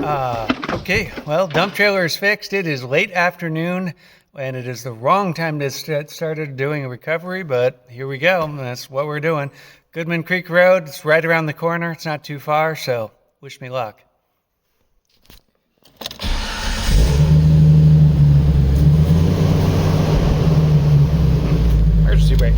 Okay, well, dump trailer is fixed. It is late afternoon, and it is the wrong time to started doing a recovery, but here we go. That's what we're doing. Goodman Creek Road, it's right around the corner. It's not too far, so wish me luck. Emergency brake.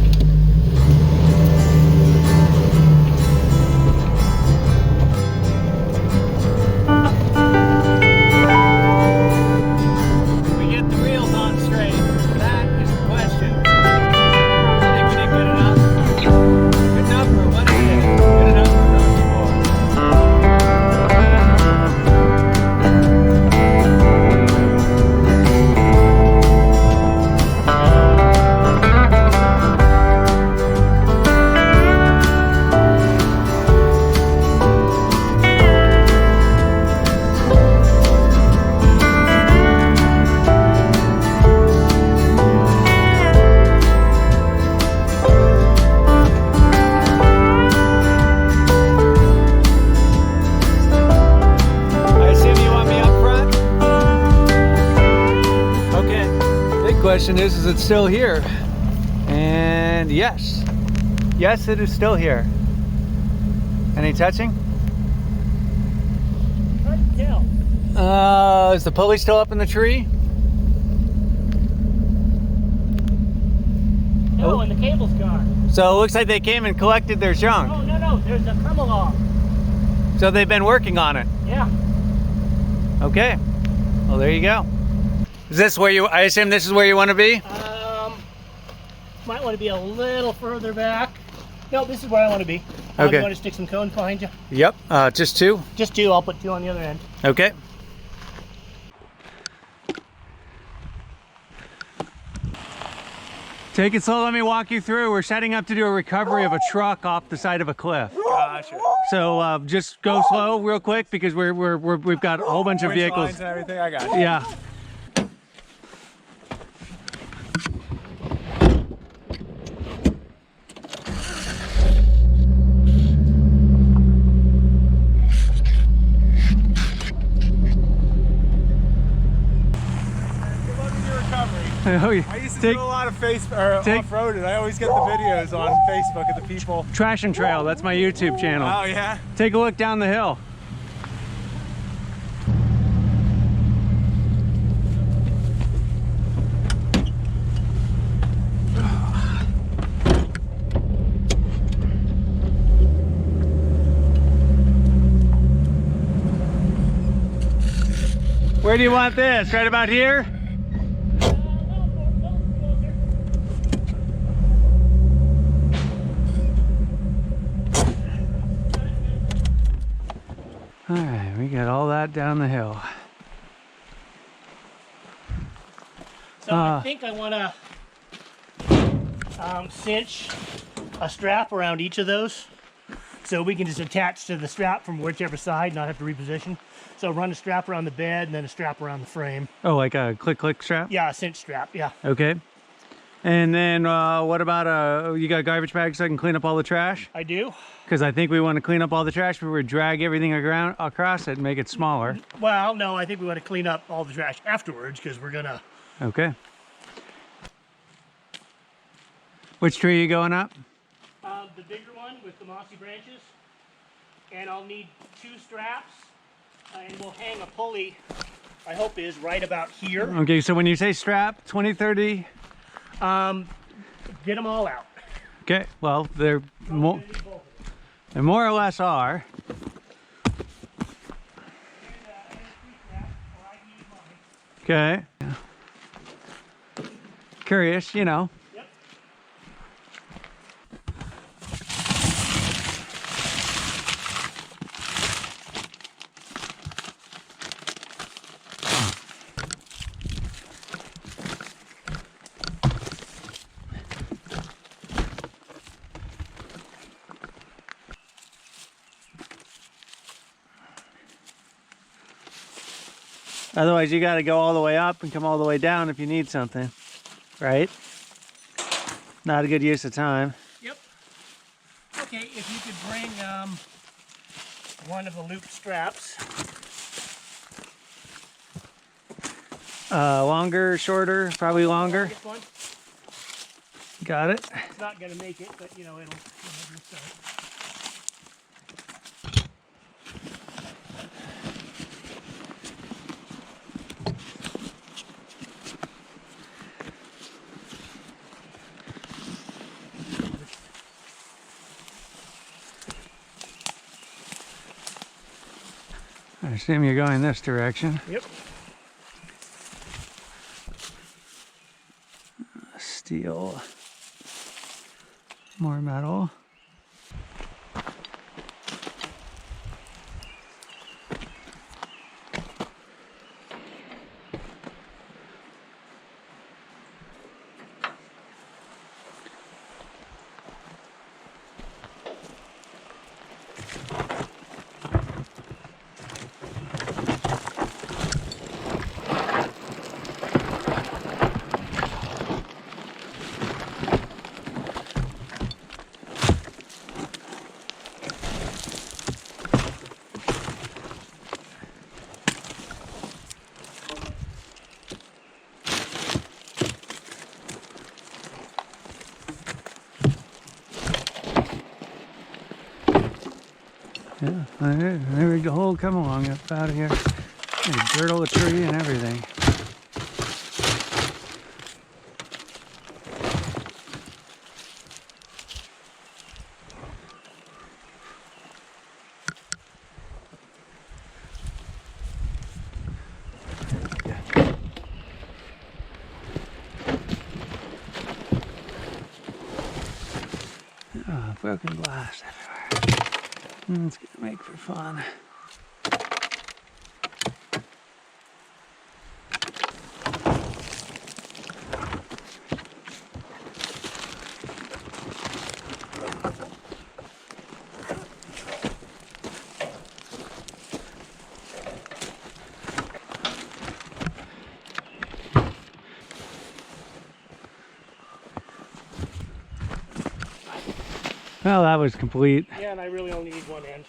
Question is it still here? And yes, it is still here. Any touching? Hard to tell. Is the pulley still up in the tree? No, and the cable's gone. So it looks like they came and collected their junk. Oh, no, there's a come along. So they've been working on it? Yeah. Okay, well there you go. Is this where you, I assume this is where you want to be? Might want to be a little further back. No, this is where I want to be. Okay. You want to stick some cones behind you? Yep, just two? Just two, I'll put two on the other end. Okay. Take it slow, let me walk you through. We're setting up to do a recovery of a truck off the side of a cliff. Gotcha. So just go slow real quick because we've got a whole bunch of vehicles. Lines and everything, I got you. Yeah. I used to do a lot of off-road, and I always get the videos on Facebook of the people. Trash and Trail, that's my YouTube channel. Oh yeah? Take a look down the hill. Where do you want this? Right about here? All right, we got all that down the hill. So I think I want to cinch a strap around each of those so we can just attach to the strap from whichever side, not have to reposition. So run a strap around the bed and then a strap around the frame. Oh, like a click strap? Yeah, a cinch strap, yeah. Okay. And then what about, you got garbage bags so I can clean up all the trash? I do. Because I think we want to clean up all the trash before we drag everything across it and make it smaller. Well, no, I think we want to clean up all the trash afterwards because we're going to... Okay. Which tree are you going up? The bigger one with the mossy branches. And I'll need two straps. And we'll hang a pulley, I hope is right about here. Okay, so when you say strap, 20, 30? Get them all out. Okay, well, they more or less are. Okay. Curious, you know. Yep. Otherwise, you got to go all the way up and come all the way down if you need something, right? Not a good use of time. Yep. Okay, if you could bring one of the loop straps Longer, shorter, probably longer. This one, Got it. it's not gonna make it, but you know, it'll start. I assume you're going this direction. Yep. Steel. More metal. Yeah, there we go. Come along up out of here. And girdle the tree and everything. Oh, broken glass everywhere. It's gonna make for fun. Well, that was complete. Yeah, and I really only need one end.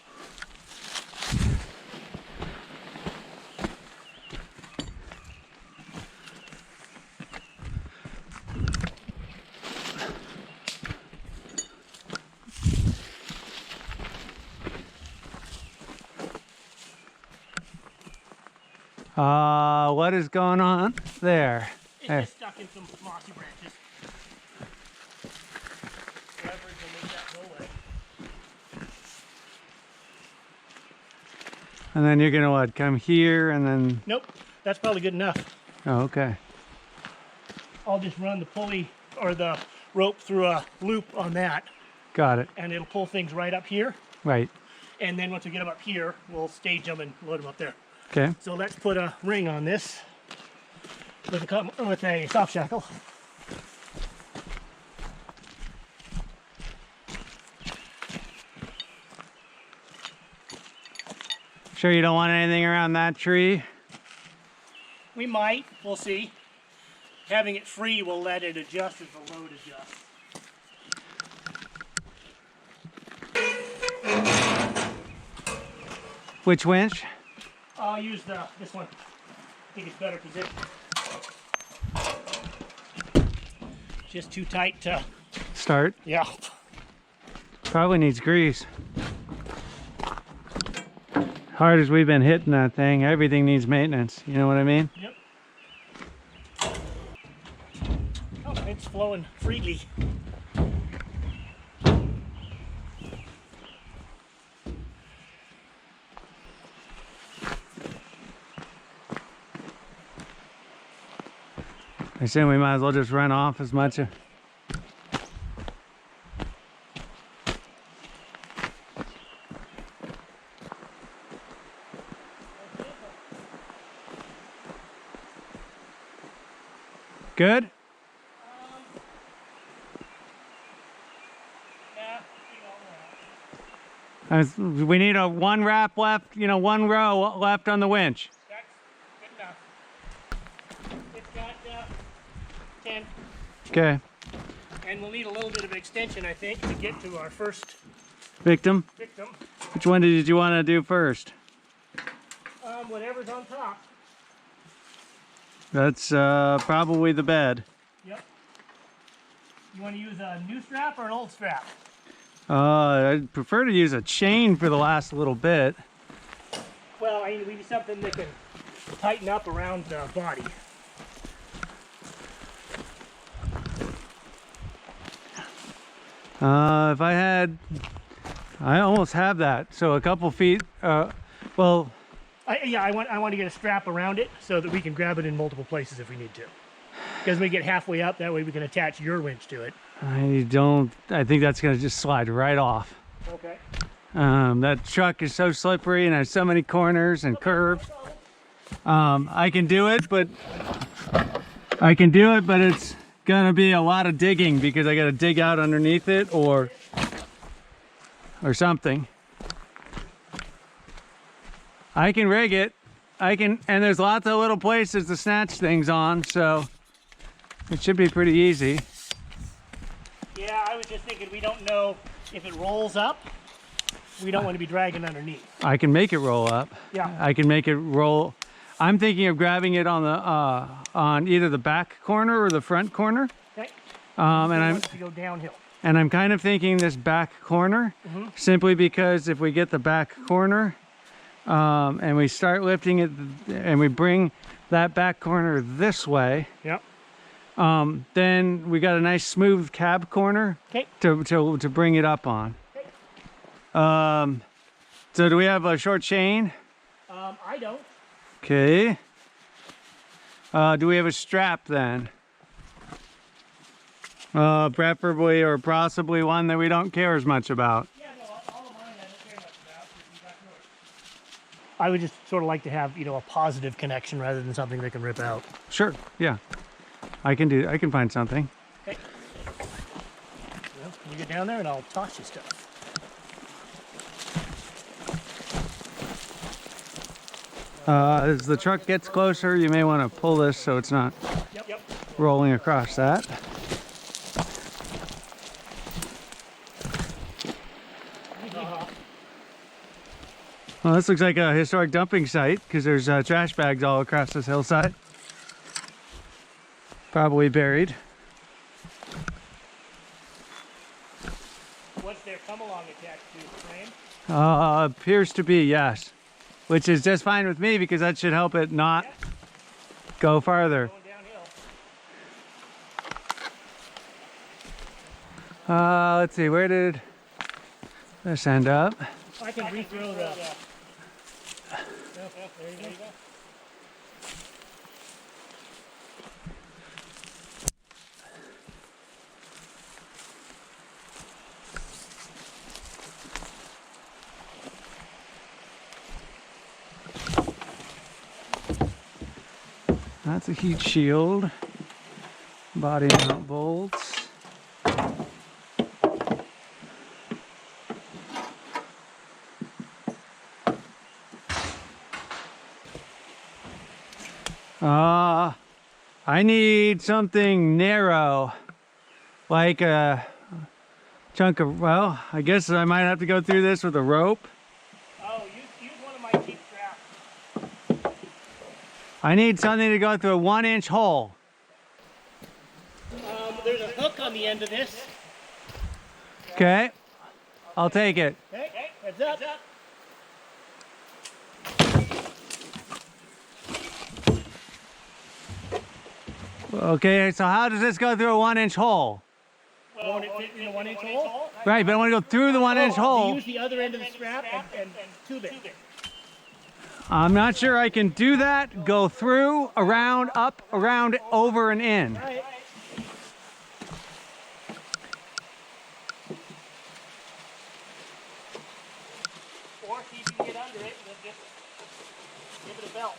What is going on there? It's Hey. just stuck in some mossy branches. Leverage will make that go away. And then you're gonna what? Come here and then. Nope, that's probably good enough. Oh, okay. I'll just run the pulley or the rope through a loop on that, Got it. and it'll pull things right up here. Right. And then once we get them up here, we'll stage them and load them up there. Okay. So let's put a ring on this with a soft shackle. Sure you don't want anything around that tree? We might, we'll see. Having it free will let it adjust as the load adjusts. Which winch? I'll use this one. I think it's better positioned. Just too tight to, Start. yeah. Probably needs grease. Hard as we've been hitting that thing, everything needs maintenance. You know what I mean? Yep. Oh, it's flowing freely. I assume we might as well just run off as much. Good? Yeah, We need a one wrap left, you know, one row left on the winch. that's good enough. It's got 10. Okay. And we'll need a little bit of extension, I think, to get to our first Victim? victim. Which one did you want to do first? Whatever's on top. That's probably the bed. Yep. You want to use a new strap or an old strap? I'd prefer to use a chain for the last little bit. Well, I mean, we need something that can tighten up around the body. If I had, I almost have that. So a couple feet, well, Yeah, I want to get a strap around it so that we can grab it in multiple places if we need to. Because when we get halfway up, that way we can attach your winch to it. I think that's gonna just slide right off. Okay. That truck is so slippery and has so many corners and curves. I can do it, but it's gonna be a lot of digging because I gotta dig out underneath it or something. I can rig it. And there's lots of little places to snatch things on, so it should be pretty easy. Yeah, I was just thinking we don't know if it rolls up. We don't want to be dragging underneath. I can make it roll up. Yeah. I can make it roll. I'm thinking of grabbing it on the on either the back corner or the front corner. Okay. And to go downhill. I'm kind of thinking this back corner, simply because if we get the back corner and we start lifting it and we bring that back corner this way, Yep. then we got a nice smooth cab corner to bring it up on. So do we have a short chain? I don't. Okay. Do we have a strap then? Preferably or possibly one that we don't care as much about. Yeah, no, all of mine I don't care much about. You got yours. I would just sort of like to have, a positive connection rather than something that can rip out. Sure, yeah. I can find something. Okay. Well, you get down there and I'll toss you stuff. As the truck gets closer, you may want to pull this so it's not rolling across that. Well, this looks like a historic dumping site because there's trash bags all across this hillside. Probably buried. What's their come-along attached to the frame? Appears to be, yes. Which is just fine with me because that should help it not go farther. Going downhill. Let's see, where did this end up? I can re-throw the... There you go. That's a heat shield. Body mount bolts. I need something narrow, like a chunk of, well, I guess I might have to go through this with a rope. Oh, use one of my cheap straps. I need something to go through a 1-inch hole. There's a hook on the end of this. Okay, I'll take it. Okay, heads up. Okay, so how does this go through a 1-inch hole? Well, want it fit in a 1-inch hole? Right, but I want to go through the 1-inch hole. Use the other end of the strap and tube it. I'm not sure I can do that. Go through, around, up, around, over, and in. All right. Or see if you can get under it and then just give it a belt.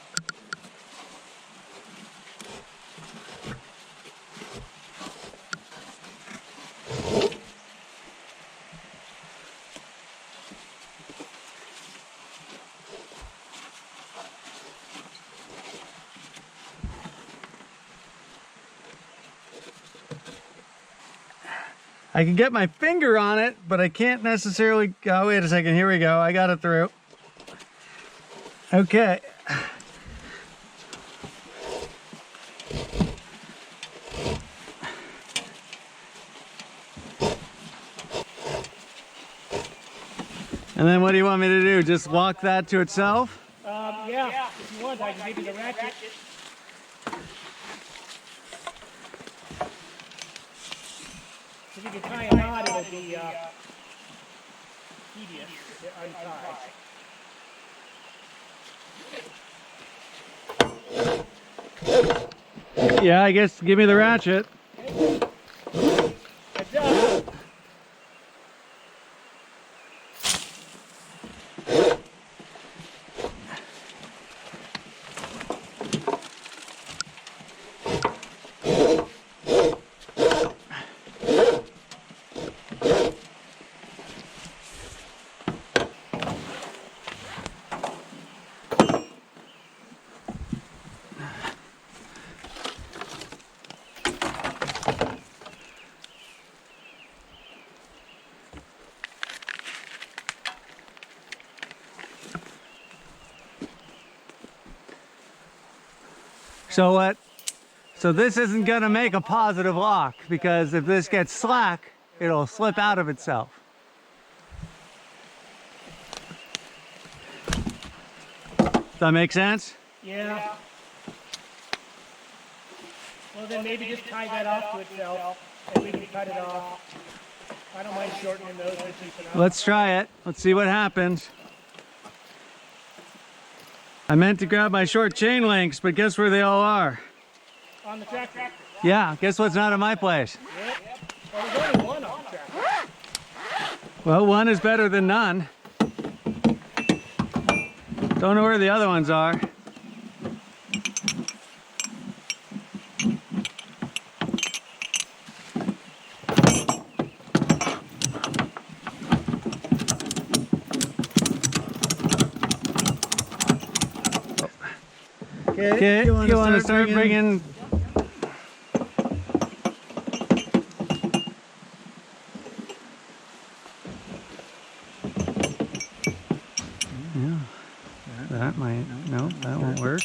I can get my finger on it, but I can't necessarily, oh, wait a second, here we go. I got it through. Okay. And then what do you want me to do? Just walk that to itself? Yeah, if you want, I can give you the ratchet. If you can tie a knot, it'll be tedious to untie. Yeah, I guess give me the ratchet. Adjust. So what? So this isn't gonna make a positive lock, because if this gets slack, it'll slip out of itself. Does that make sense? Yeah. Well, then maybe just tie that off to itself, and we can cut it off. I don't mind shortening those. Let's try it. Let's see what happens. I meant to grab my short chain links, but guess where they all are? On the tractor. Yeah, guess what's not in my place? Yep. Well, there's only one on the tractor. Well, one is better than none. Don't know where the other ones are. Okay, you want to start bringing... Yeah, that might... No, that won't work.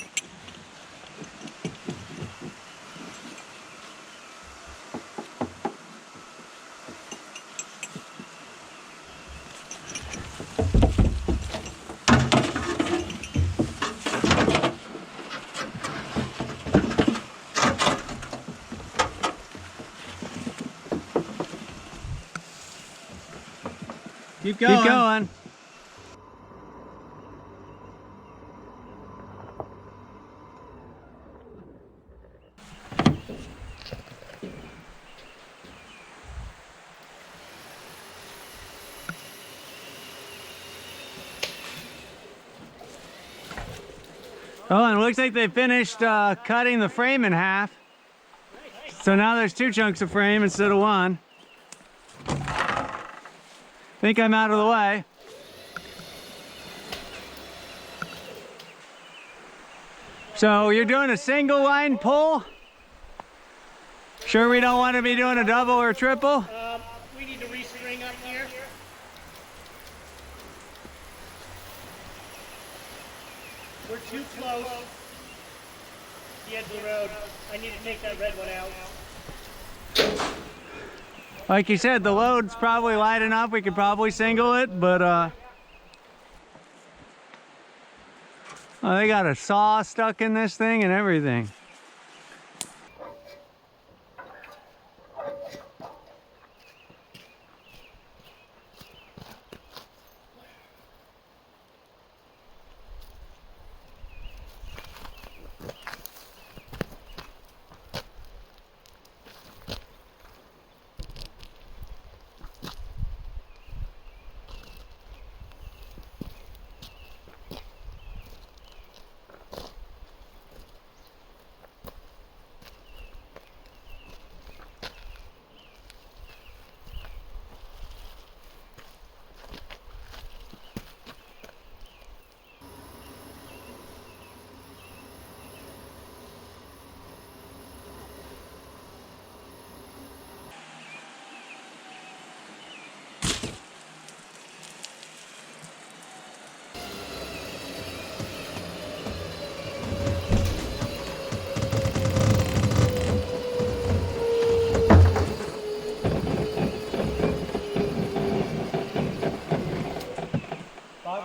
Keep going. Keep going. Oh, and it looks like they finished cutting the frame in half. So now there's 2 chunks of frame instead of 1. Think I'm out of the way. So you're doing a single line pull? Sure we don't want to be doing a double or triple? We need to restring up here. We're too close to the edge of the road. I need to take that red one out. Like you said, the load's probably light enough. We could probably single it, but oh, they got a saw stuck in this thing and everything.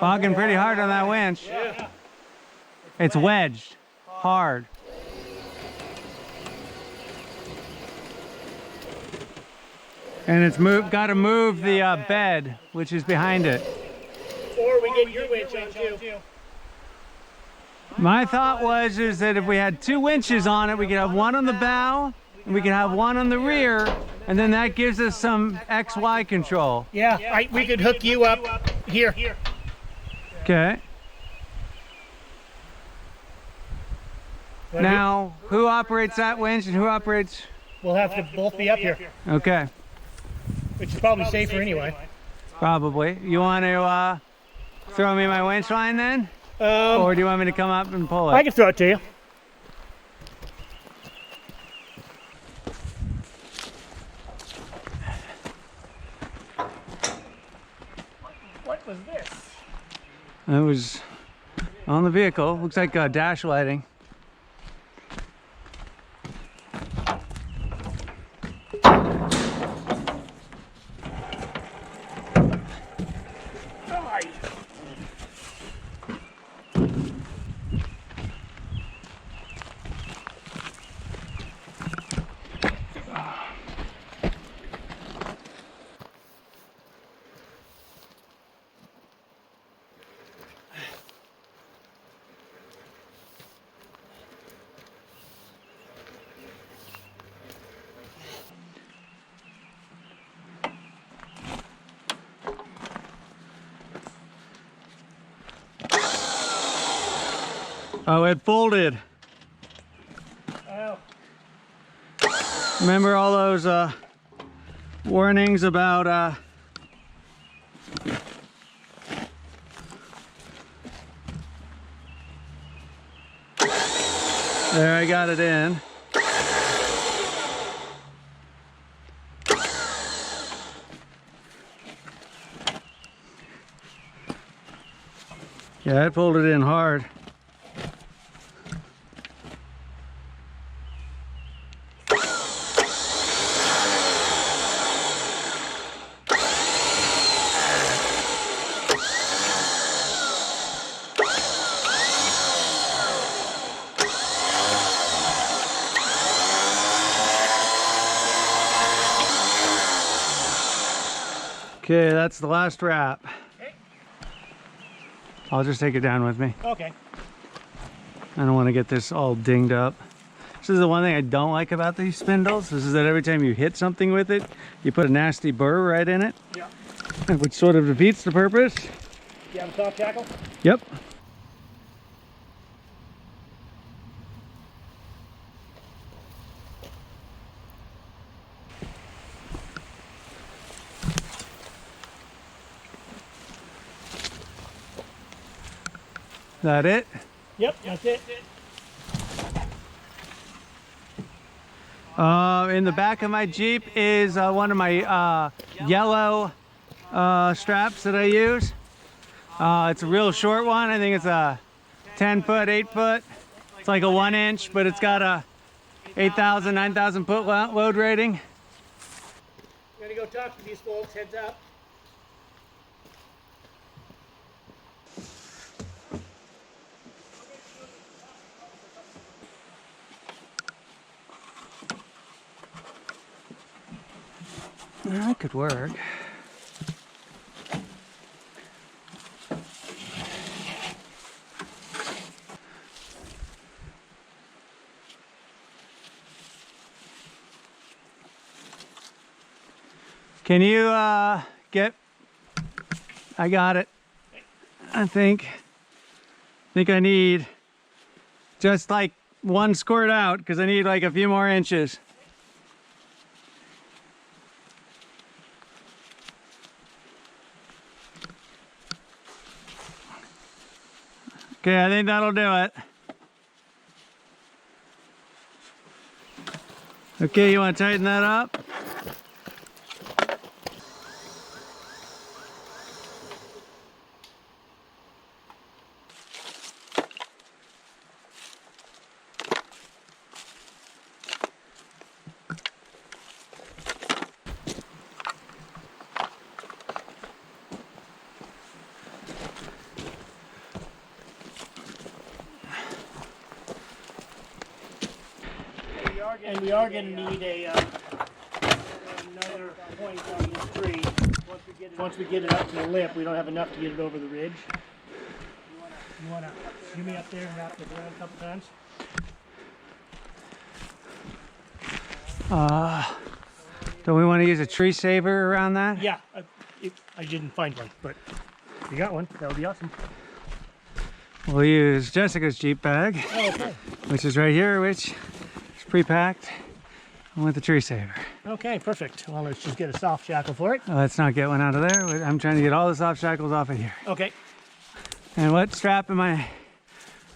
Bogging pretty hard on that winch. Yeah. It's wedged hard. And it's got to move the bed, which is behind it. Or we get your winch on too. My thought was that if we had 2 winches on it, we could have one on the bow and we could have one on the rear, and then that gives us some XY control. Yeah, we could hook you up here. Okay. Now, who operates that winch and who operates? We'll have to both be up here, Okay, which is probably safer anyway. probably. You want to throw me my winch line then? Or do you want me to come up and pull it? I can throw it to you. What was this? It was on the vehicle. Looks like dash lighting. Oh, it folded. Oh. Remember all those warnings about there, I got it in. Yeah, it folded in hard. Okay, that's the last wrap. Okay. I'll just take it down with me. Okay. I don't want to get this all dinged up. This is the one thing I don't like about these spindles. This is that every time you hit something with it, you put a nasty burr right in it. Yeah. Which sort of defeats the purpose. You have a top tackle? Yep. That it? Yep, that's it. In the back of my Jeep is one of my yellow straps that I use. It's a real short one. I think it's a 10 foot, 8 foot. It's like a 1 inch, but it's got a 8,000, 9,000 foot load rating. Gonna go talk to these folks, heads up. That could work. Can you get, I got it. I think I need just like one squirt out because I need like a few more inches. Okay, I think that'll do it. Okay, you want to tighten that up? And we are going to need another point on this tree. Once we get it up to the lip, we don't have enough to get it over the ridge. You want to give me up there and wrap it around a couple times? Do we want to use a tree saver around that? Yeah, I didn't find one, but if you got one, that would be awesome. We'll use Jessica's Jeep bag, Oh, okay. which is right here, which is pre-packed with the tree saver. Okay, perfect. Well, let's just get a soft shackle for it. Let's not get one out of there. I'm trying to get all the soft shackles off of here. Okay, And what strap am I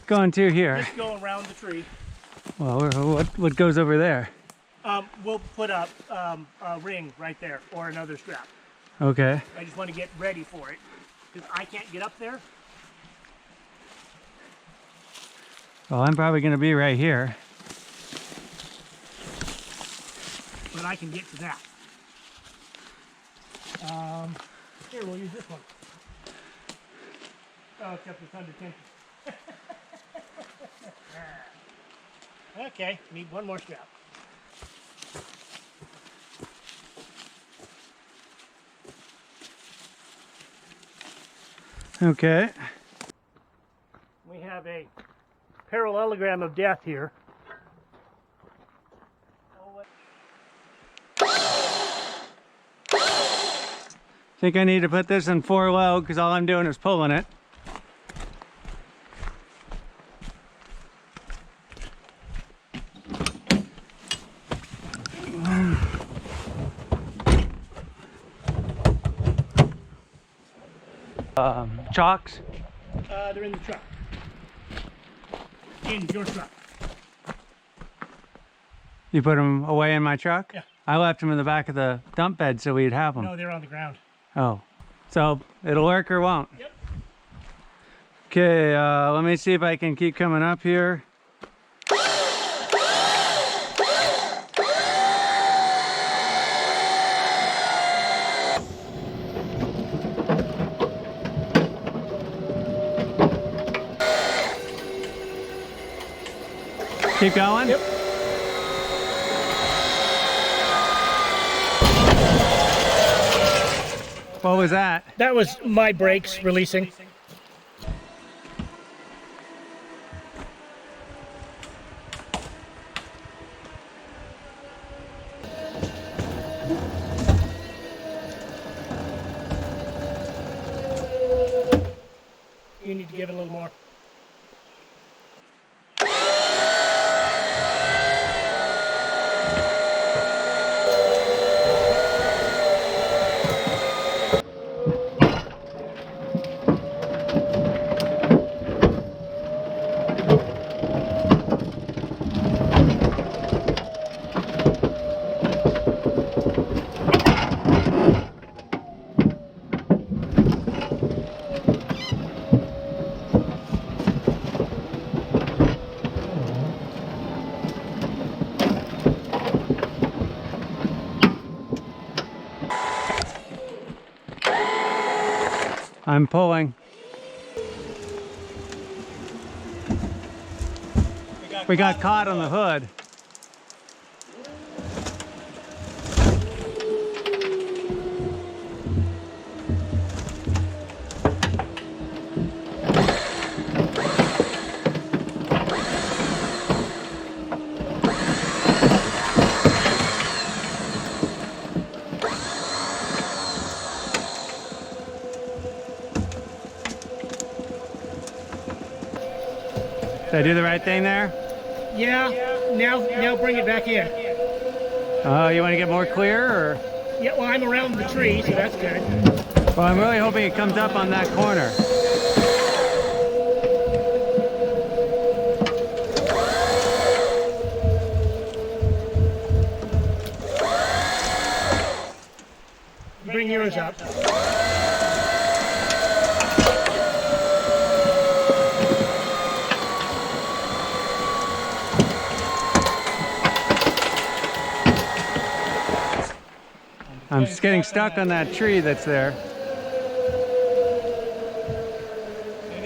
going to here? just go around the tree. Well, what goes over there? We'll put a ring right there or another strap. Okay. I just want to get ready for it because I can't get up there. Well, I'm probably going to be right here. But I can get to that. Here, we'll use this one. Oh, except it's under tension. Okay, need one more strap. Okay. We have a parallelogram of death here. Think I need to put this in 4 low because all I'm doing is pulling it. Chocks. They're in the truck. In your truck. You put them away in my truck? Yeah. I left them in the back of the dump bed so we'd have them. No, they're on the ground. Oh, so it'll work or won't? Yep. Okay, let me see if I can keep coming up here. Keep going? Yep. What was that? That was my brakes releasing. You need to give it a little more. I'm pulling. We got caught on the hood. Did I do the right thing there? Yeah, now bring it back in. Oh, you want to get more clear, or? Yeah, well, I'm around the tree, so that's good. Well, I'm really hoping it comes up on that corner. Bring yours up. I'm just getting stuck on that tree that's there.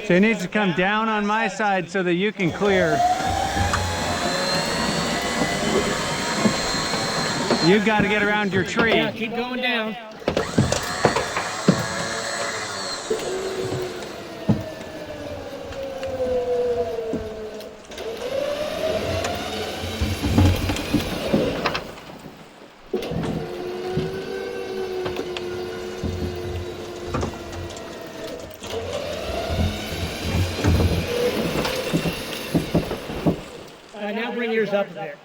So it needs to come down on my side so that you can clear. You've got to get around your tree. Yeah, keep going down. Now bring yours up a bit.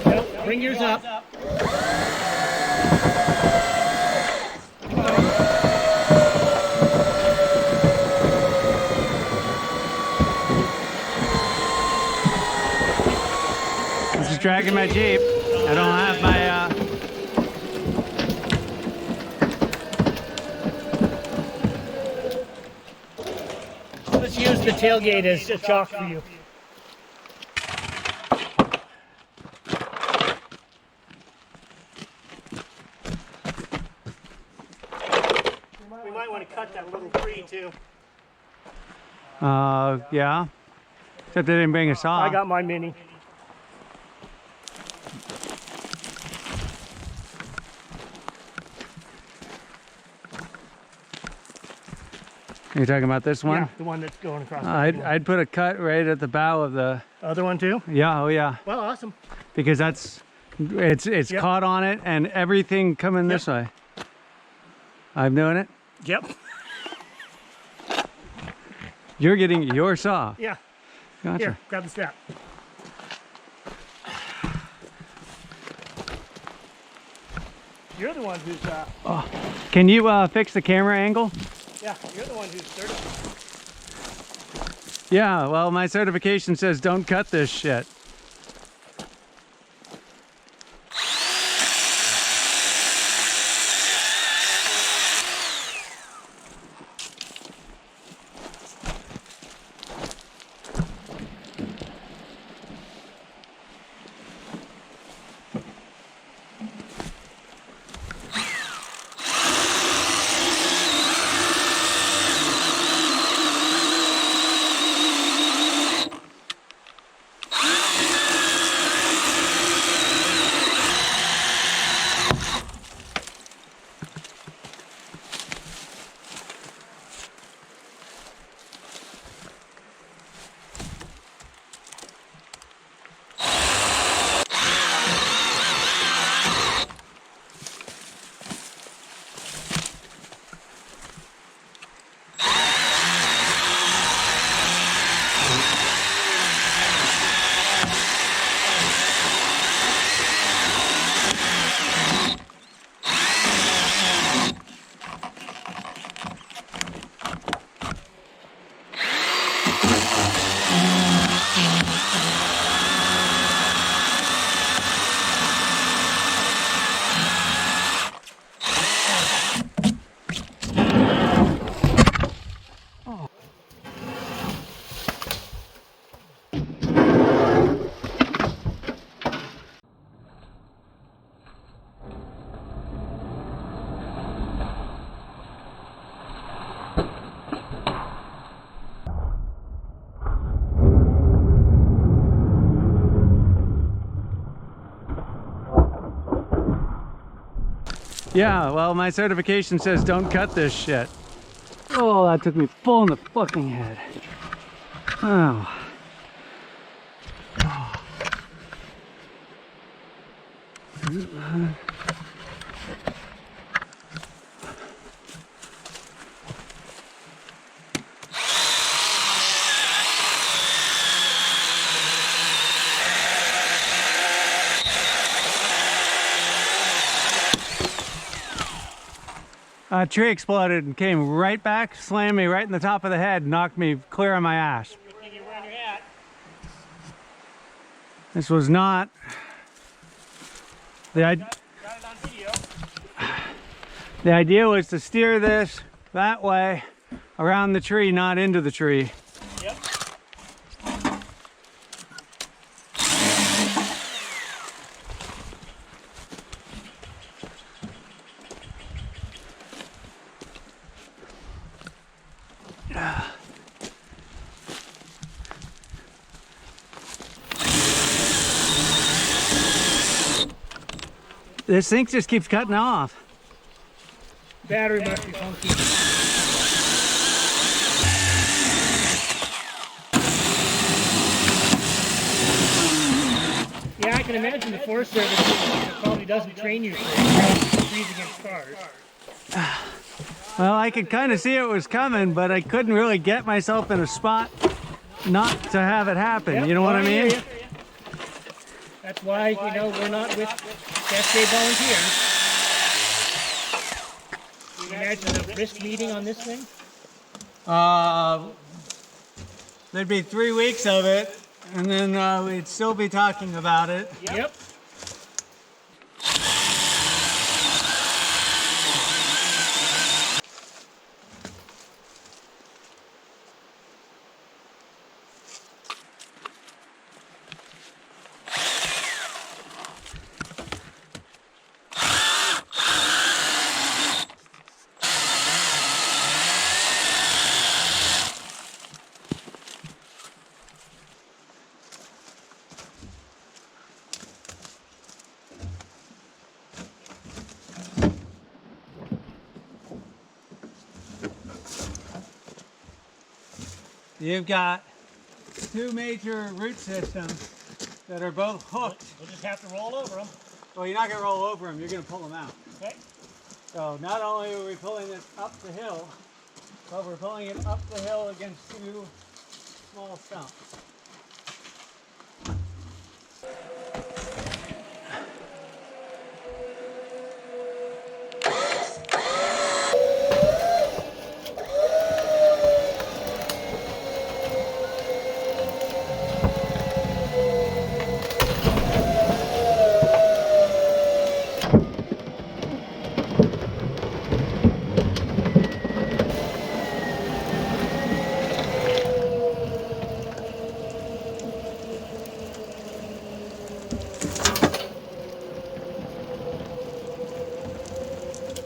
Nope, bring yours up. This is dragging my Jeep. I don't have my, Let's use the tailgate as a chalk for you. We might want to cut that little tree too. yeah. Except they didn't bring a saw. I got my mini. You're talking about this one? Yeah, the one that's going across. I'd put a cut right at the bow of the. Other one too? Yeah, oh yeah. Well, awesome. Because it's Yep. caught on it and everything coming this way. I'm doing it. Yep. You're getting your saw. Yeah. Gotcha. Here, grab the strap. You're the one who's, Can you fix the camera angle? yeah, you're the one who's certified. Yeah, well, my certification says don't cut this shit. Yeah, well, my certification says don't cut this shit. Oh, that took me full in the fucking head. Oh. A tree exploded and came right back, slammed me right in the top of the head, knocked me clear on my ass. You're wearing your hat. This was not the idea. Got it on video. The idea was to steer this that way, around the tree, not into the tree. Yep. This thing just keeps cutting off. Battery must be funky. Yeah, I can imagine the Forest Service probably doesn't train you for trees against cars. Well, I could kind of see it was coming, but I couldn't really get myself in a spot not to have it happen. Yep, you know what I hear mean? ya. That's why, you know, we're not with Cascade Volunteers. Can you imagine the risk meeting on this thing? There'd be 3 weeks of it, and then we'd still be talking about it. Yep. You've got 2 major root systems that are both hooked. We'll just have to roll over them. Well, you're not going to roll over them, you're going to pull them out. Okay. So not only are we pulling it up the hill, but we're pulling it up the hill against 2 small stumps.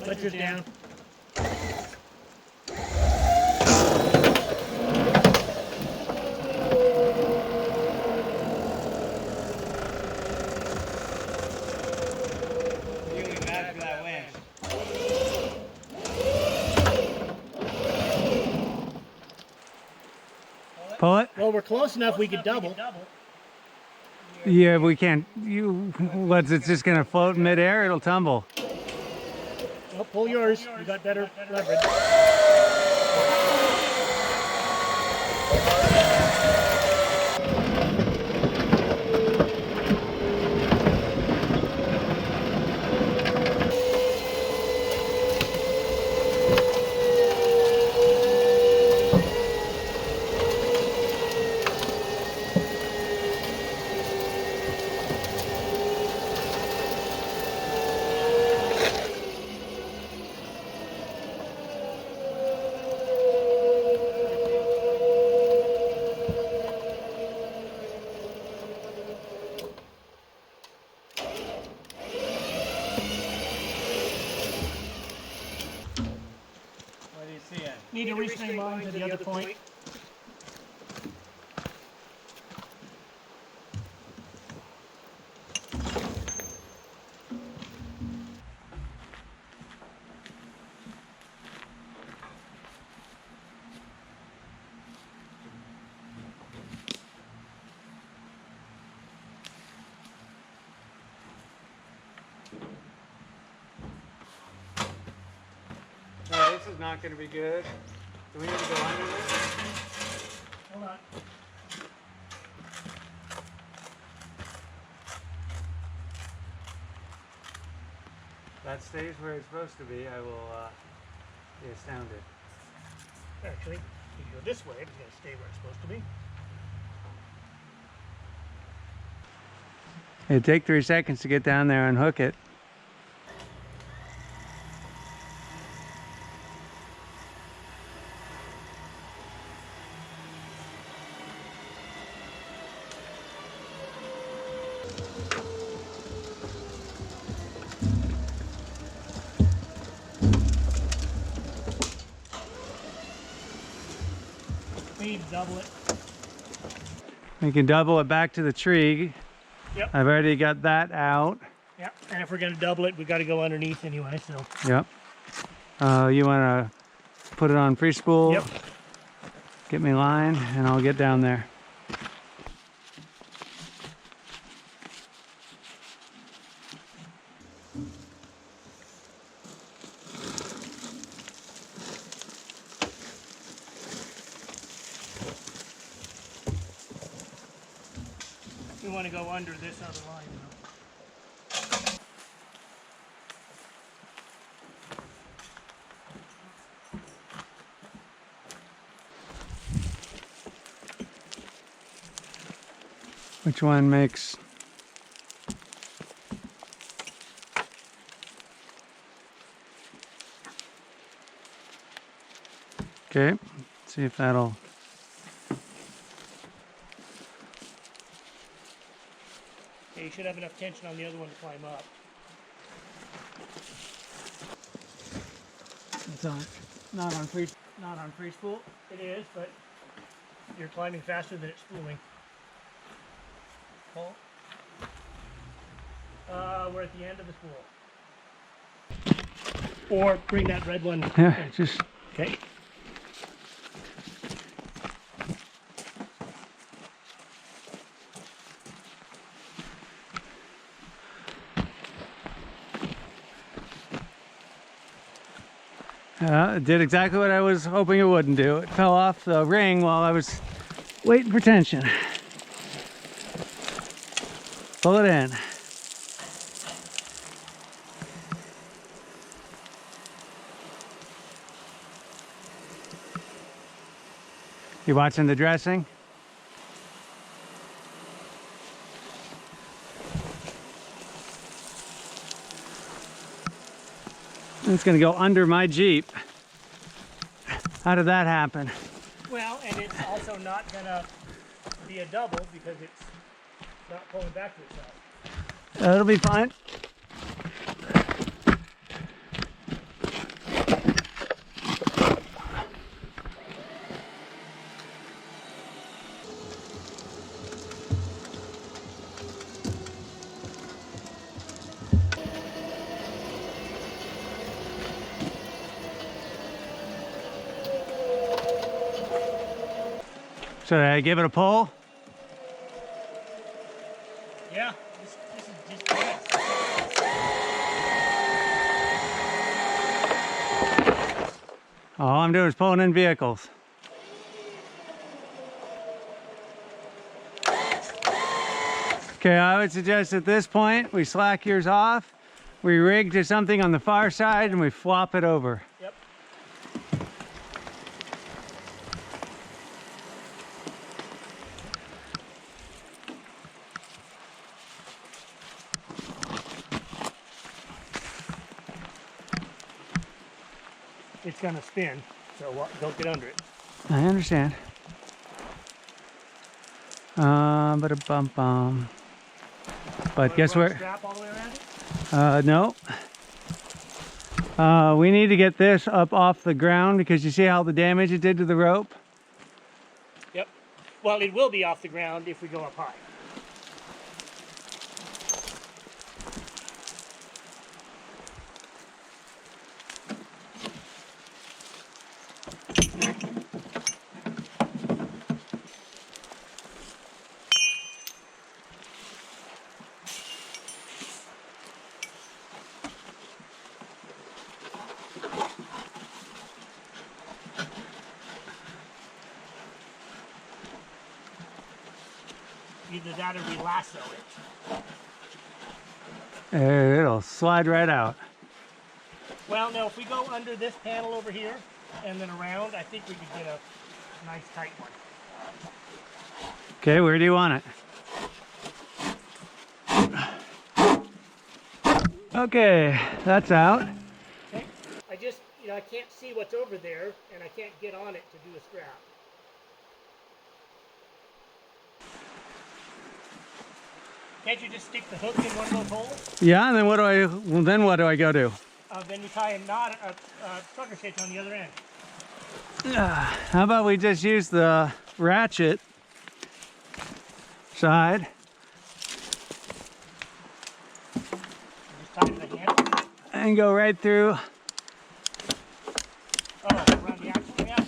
Butcher's down. You're going to be mad for that winch. Pull it? Well, we're close enough we could double. Yeah, we can't. It's just going to float in midair? It'll tumble. Well, pull yours. You got better leverage. What do you see it? Need to restring line to the other point. No, this is not going to be good. Do we need to go under this? Hold on. That stays where it's supposed to be. I will be astounded. Actually, if you go this way, it's going to stay where it's supposed to be. It'd take 3 seconds to get down there and hook it. We need to double it. We can double it back to the tree. Yep. I've already got that out. Yeah, and if we're gonna double it, we got to go underneath anyway. So. Yep. You want to put it on free spool? Yep. Get me line, and I'll get down there. We want to go under this other line though. Which one makes... Okay, see if that'll... Okay, you should have enough tension on the other one to climb up. It's on, not on free spool. It is, but you're climbing faster than it's spooling. Pull. We're at the end of the spool. Or bring that red one. Yeah, just... Okay. It did exactly what I was hoping it wouldn't do. It fell off the ring while I was waiting for tension. Pull it in. You watching the dressing? It's gonna go under my Jeep. How did that happen? Well, and it's also not gonna be a double because it's not pulling back to itself. That'll be fine. Should I give it a pull? Yeah, this is just yes. All I'm doing is pulling in vehicles. Okay, I would suggest at this point we slack yours off, we rig to something on the far side, and we flop it over. Yep. It's gonna spin, so don't get under it. I understand. Ba-da-bum-bum. But guess where? Strap all the way around it? No. We need to get this up off the ground because you see how the damage it did to the rope? Yep. Well, it will be off the ground if we go up high. Either that or we lasso it. It'll slide right out. Well, no, if we go under this panel over here and then around, I think we could get a nice tight one. Okay, where do you want it? Okay, that's out. Okay. I can't see what's over there, and I can't get on it to do a strap. Can't you just stick the hook in one of those holes? Yeah, and then what do I go do? Then you tie a knot, a sucker stitch on the other end. How about we just use the ratchet side and go right through. Oh, around the axle, yeah.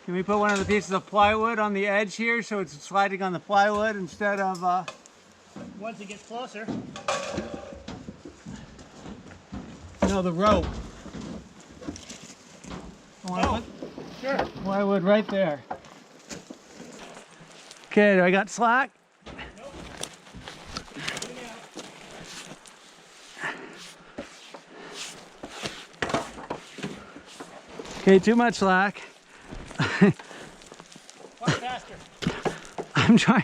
Can we put one of the pieces of plywood on the edge here so it's sliding on the plywood instead of Once it gets closer. no, the rope. I want to Oh, sure. put plywood right there. Okay, do I got slack? Nope. Okay, too much slack. Walk faster. I'm trying.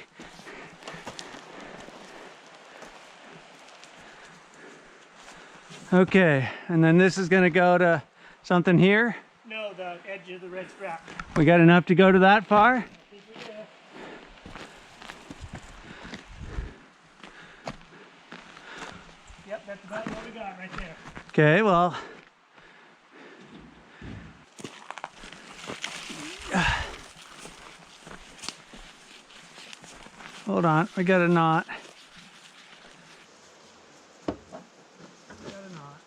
Okay, and then this is gonna go to something here. No, the edge of the red strap. We got enough to go to that far? I think we do. Yep, that's about what we got right there. Okay, well. Hold on, we got a knot. Got a knot.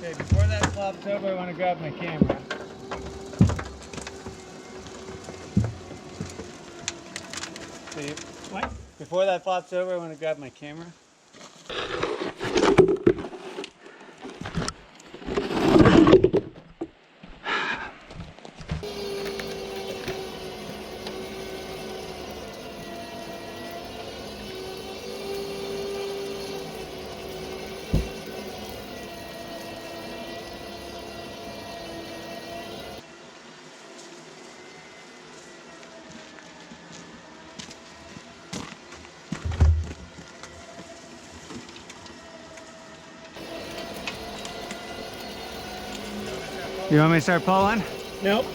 Okay, before that flops over, I want to grab my camera. See, What? before that flops over, I want to grab my camera. You want me to start pulling? Nope.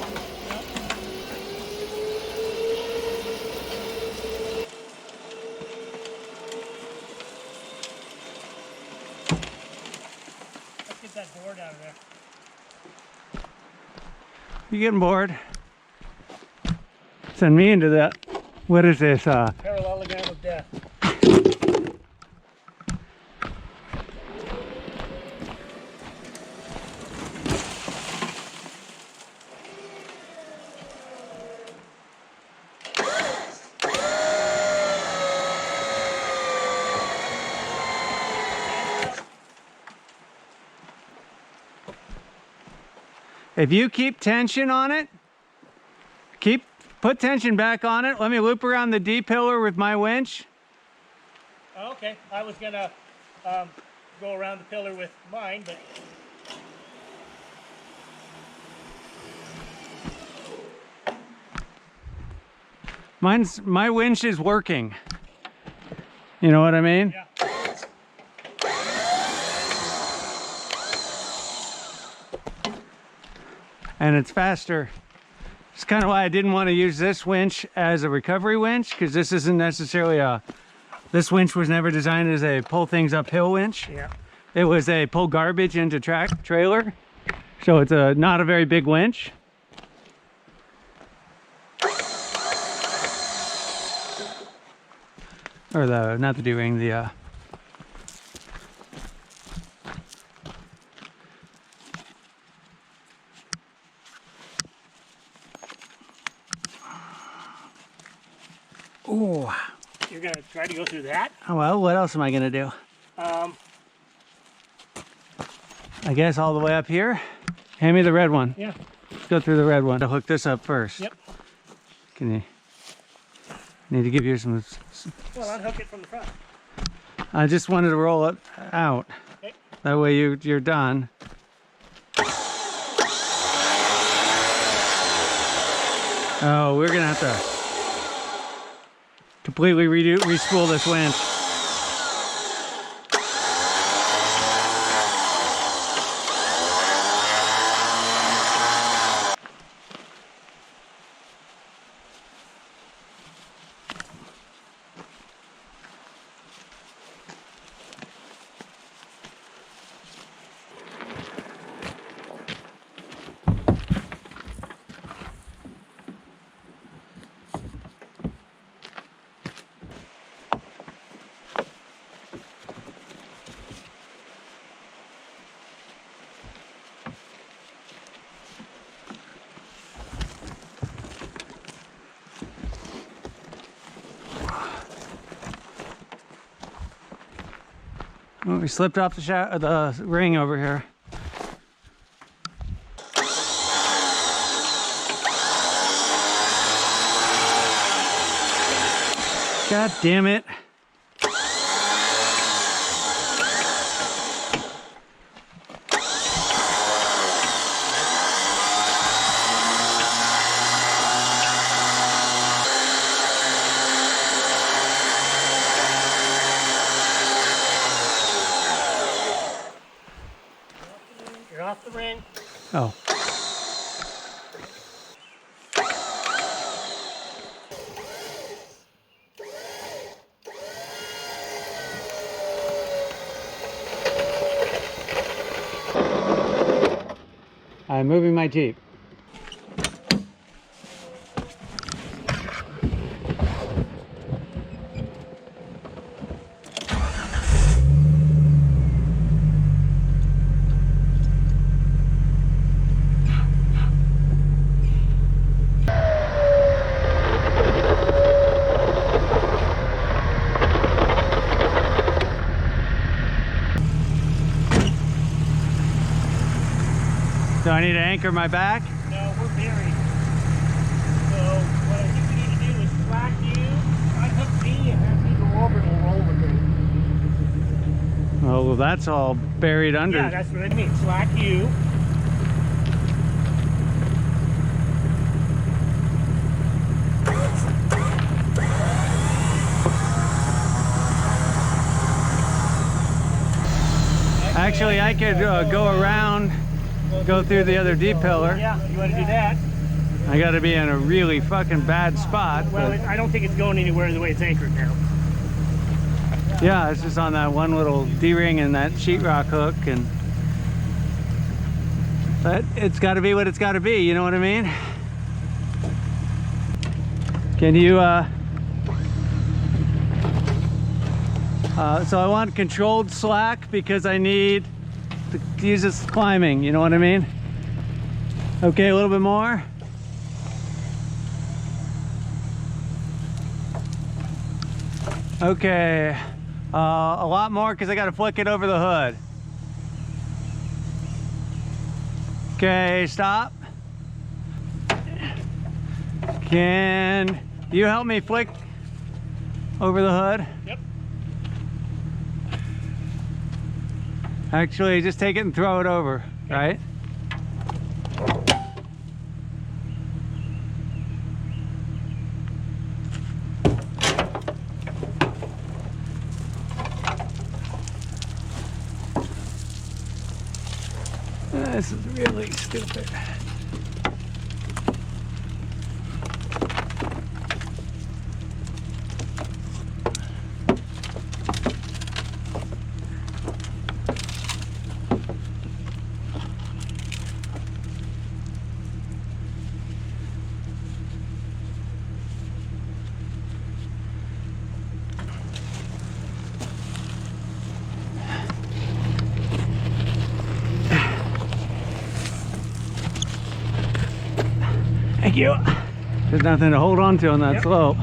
Let's get that board out of there. You getting bored? Send me into that. What is this? Parallelogram of Death. If you keep tension on it, put tension back on it. Let me loop around the D pillar with my winch. Oh, okay, I was gonna go around the pillar with mine, but My winch is working. You know what I mean? Yeah. And it's faster. It's kind of why I didn't want to use this winch as a recovery winch, because this isn't necessarily a, this winch was never designed as a pull things uphill winch. Yeah. It was a pull garbage into trailer. So it's not a very big winch. Or not the D-ring, the oh. You're gonna try to go through that? Oh, well, what else am I gonna do? I guess all the way up here. Hand me the red one. Yeah. Let's go through the red one. I'll hook this up first. Yep. Can you? Need to give you some. Well, unhook it from the front. I just wanted to roll it out. Okay. That way you're done. Oh, we're gonna have to completely re-spool this winch. Oh, we slipped off the ring over here. God damn it. You're off the ring. Oh. I'm moving my Jeep. Do I need to anchor my back? No, we're buried. So what I think we need to do is slack you, unhook me, and have me go over and we'll roll with it. Oh, well, that's all buried under. Yeah, that's what I mean. Slack you. Actually, I could go around, go through the other D-pillar. Yeah, you want to do that? I got to be in a really fucking bad spot. Well, but I don't think it's going anywhere the way it's anchored now. yeah, it's just on that one little D-ring and that sheetrock hook, and but it's got to be what it's got to be. You know what I mean? Can you? So I want controlled slack because I need to use this climbing. You know what I mean? Okay, a little bit more. Okay, a lot more because I got to flick it over the hood. Okay, stop. Can you help me flick over the hood? Yep. Actually, just take it and throw it over, right? This is really stupid. Thank you. There's nothing to hold on to on that slope.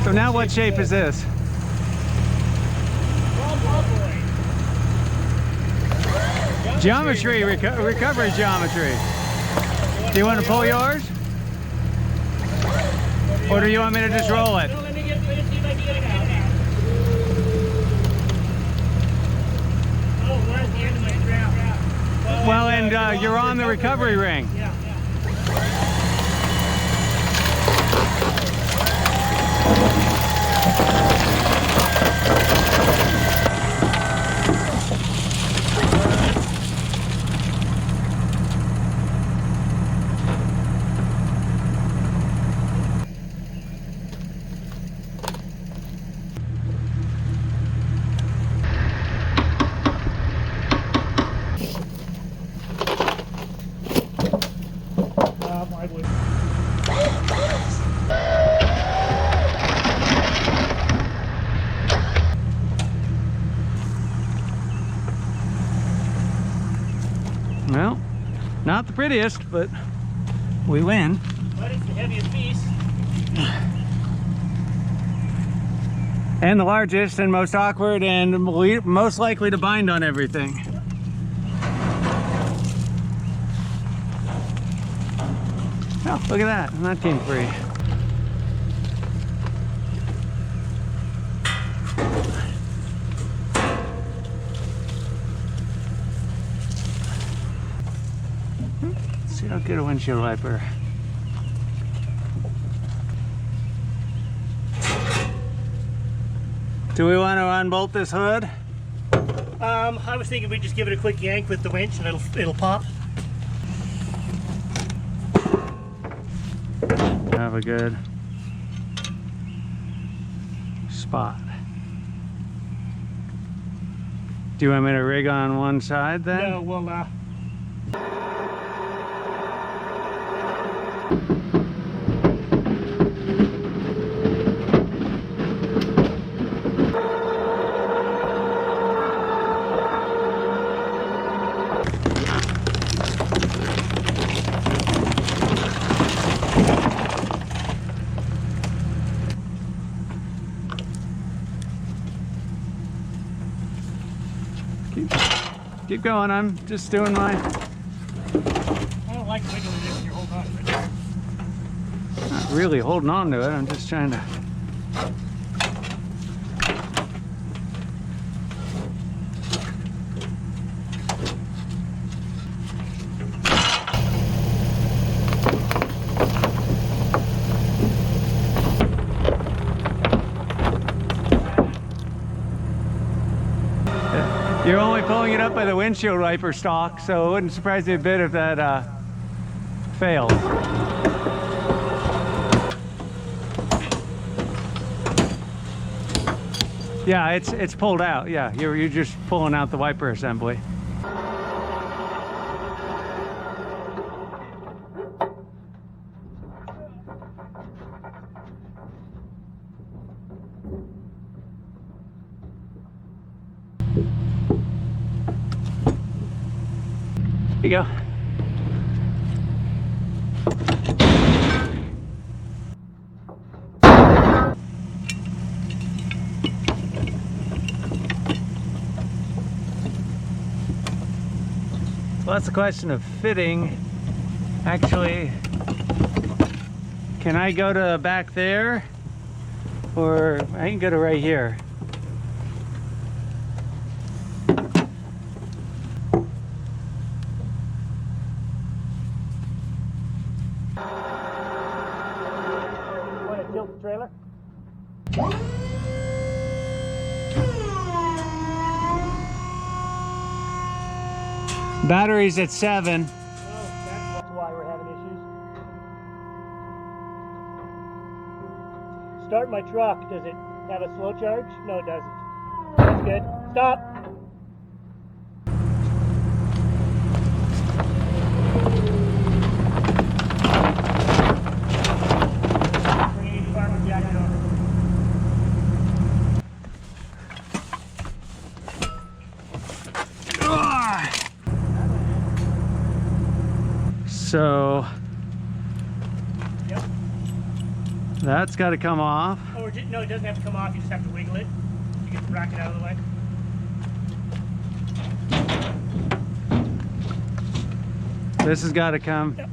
So now what shape is this? Geometry, recovery geometry. Do you want to pull yours? Or do you want me to just roll it? Let me see if I can get it out. Oh, where's the end of my strap? Well, and you're on the recovery ring. Yeah. I would. Well, not the prettiest, but we win. But it's the heaviest piece. And the largest and most awkward and most likely to bind on everything. Oh, look at that. And that came free. Let's see how good a windshield wiper. Do we want to unbolt this hood? I was thinking we'd just give it a quick yank with the winch and it'll pop. Have a good spot. Do you want me to rig on one side then? No, well, Keep going, I'm just doing my... I don't like wiggling it if you're holding on to it. Not really holding on to it, I'm just trying to... You're only pulling it up by the windshield wiper stalk, so it wouldn't surprise me a bit if that failed. Yeah, it's pulled out. Yeah, you're just pulling out the wiper assembly. Here you go. Well, that's a question of fitting. Actually, can I go to back there? Or I can go to right here. Want to tilt the trailer? Battery's at 7. Oh, that's why we're having issues. Start my truck. Does it have a slow charge? No, it doesn't. That's good. Stop. Bring the farmer jacket over. So Yep. that's got to come off. Or no, it doesn't have to come off. You just have to wiggle it to get the bracket out of the way. This has got to come. Yep.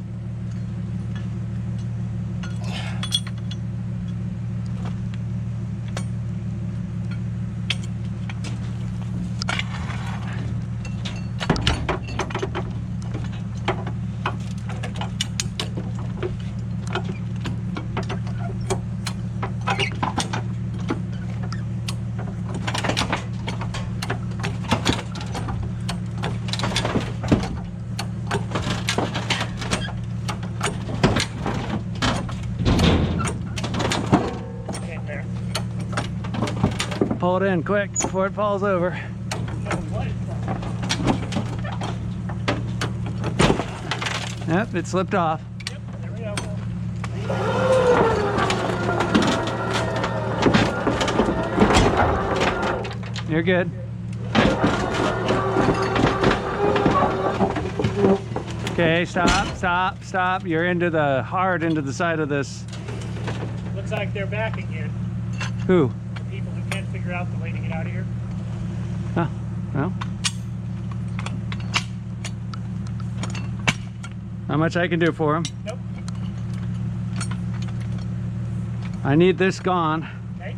Okay, there. Pull it in quick before it falls over. No, what is that? Yep, it slipped off. Yep, there we go. You're good. Okay, stop. You're into the hard into the side of this. Looks like they're back again. Who? The people who can't figure out the way to get out of here. Huh? Well. How much I can do for him? Nope. I need this gone. Okay.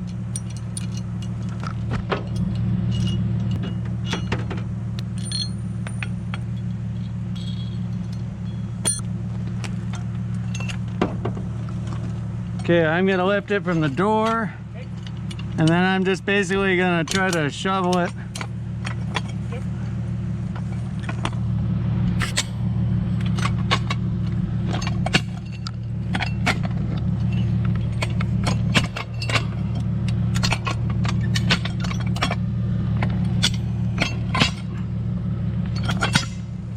Okay, I'm gonna lift it from the door, Okay. and then I'm just basically gonna try to shovel it. Yep.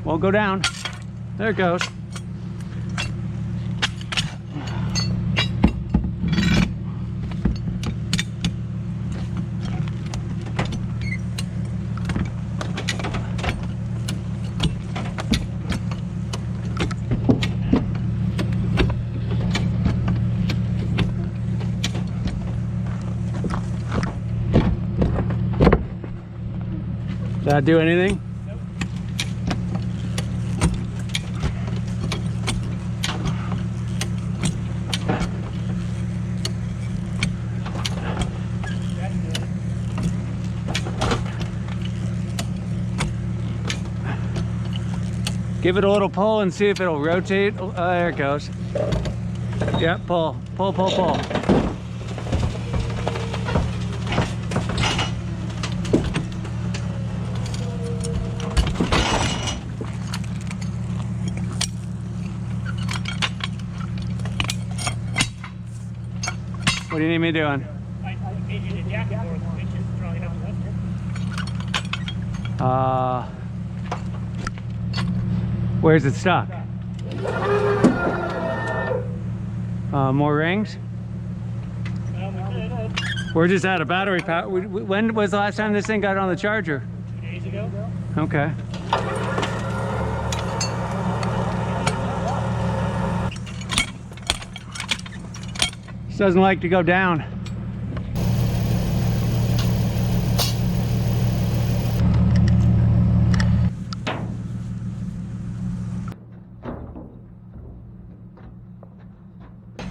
Won't go down. There it goes. Did that do anything? Nope. That's good. Give it a little pull and see if it'll rotate. There it goes. Yep, pull. What do you need me doing? I gave you the jacket for the winch is strong enough to lift it. Where's it stuck? More rings? Well, we could. We're just out of battery power. When was the last time this thing got on the charger? 2 days ago. Okay. This doesn't like to go down.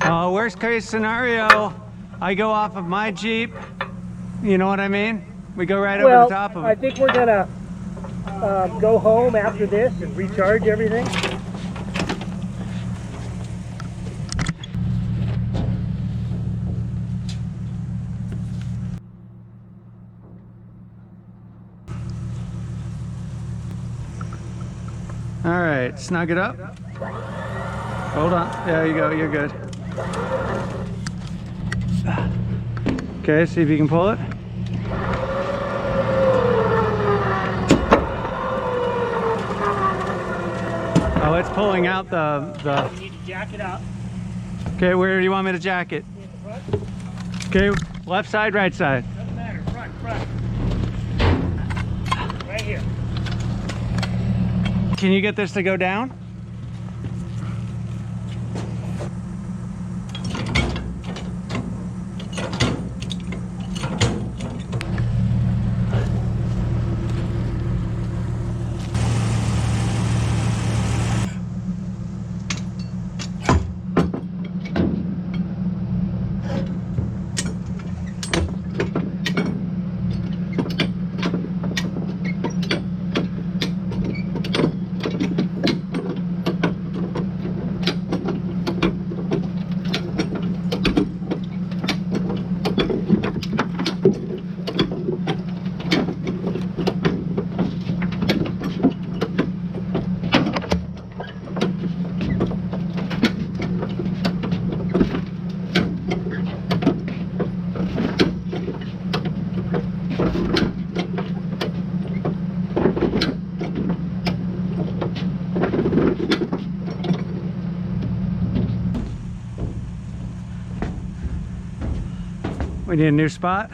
Worst case scenario, I go off of my Jeep. You know what I mean? We go right over the top of I it. think we're gonna go home after this and recharge everything. All right, snug it up. Hold on. There you go. You're good. Okay, see if you can pull it. Oh, it's pulling out the... We need to jack it up. Okay, where do you want me to jack it? In the front. Okay, left side, right side. Doesn't matter. Front. Right here. Can you get this to go down? We need a new spot.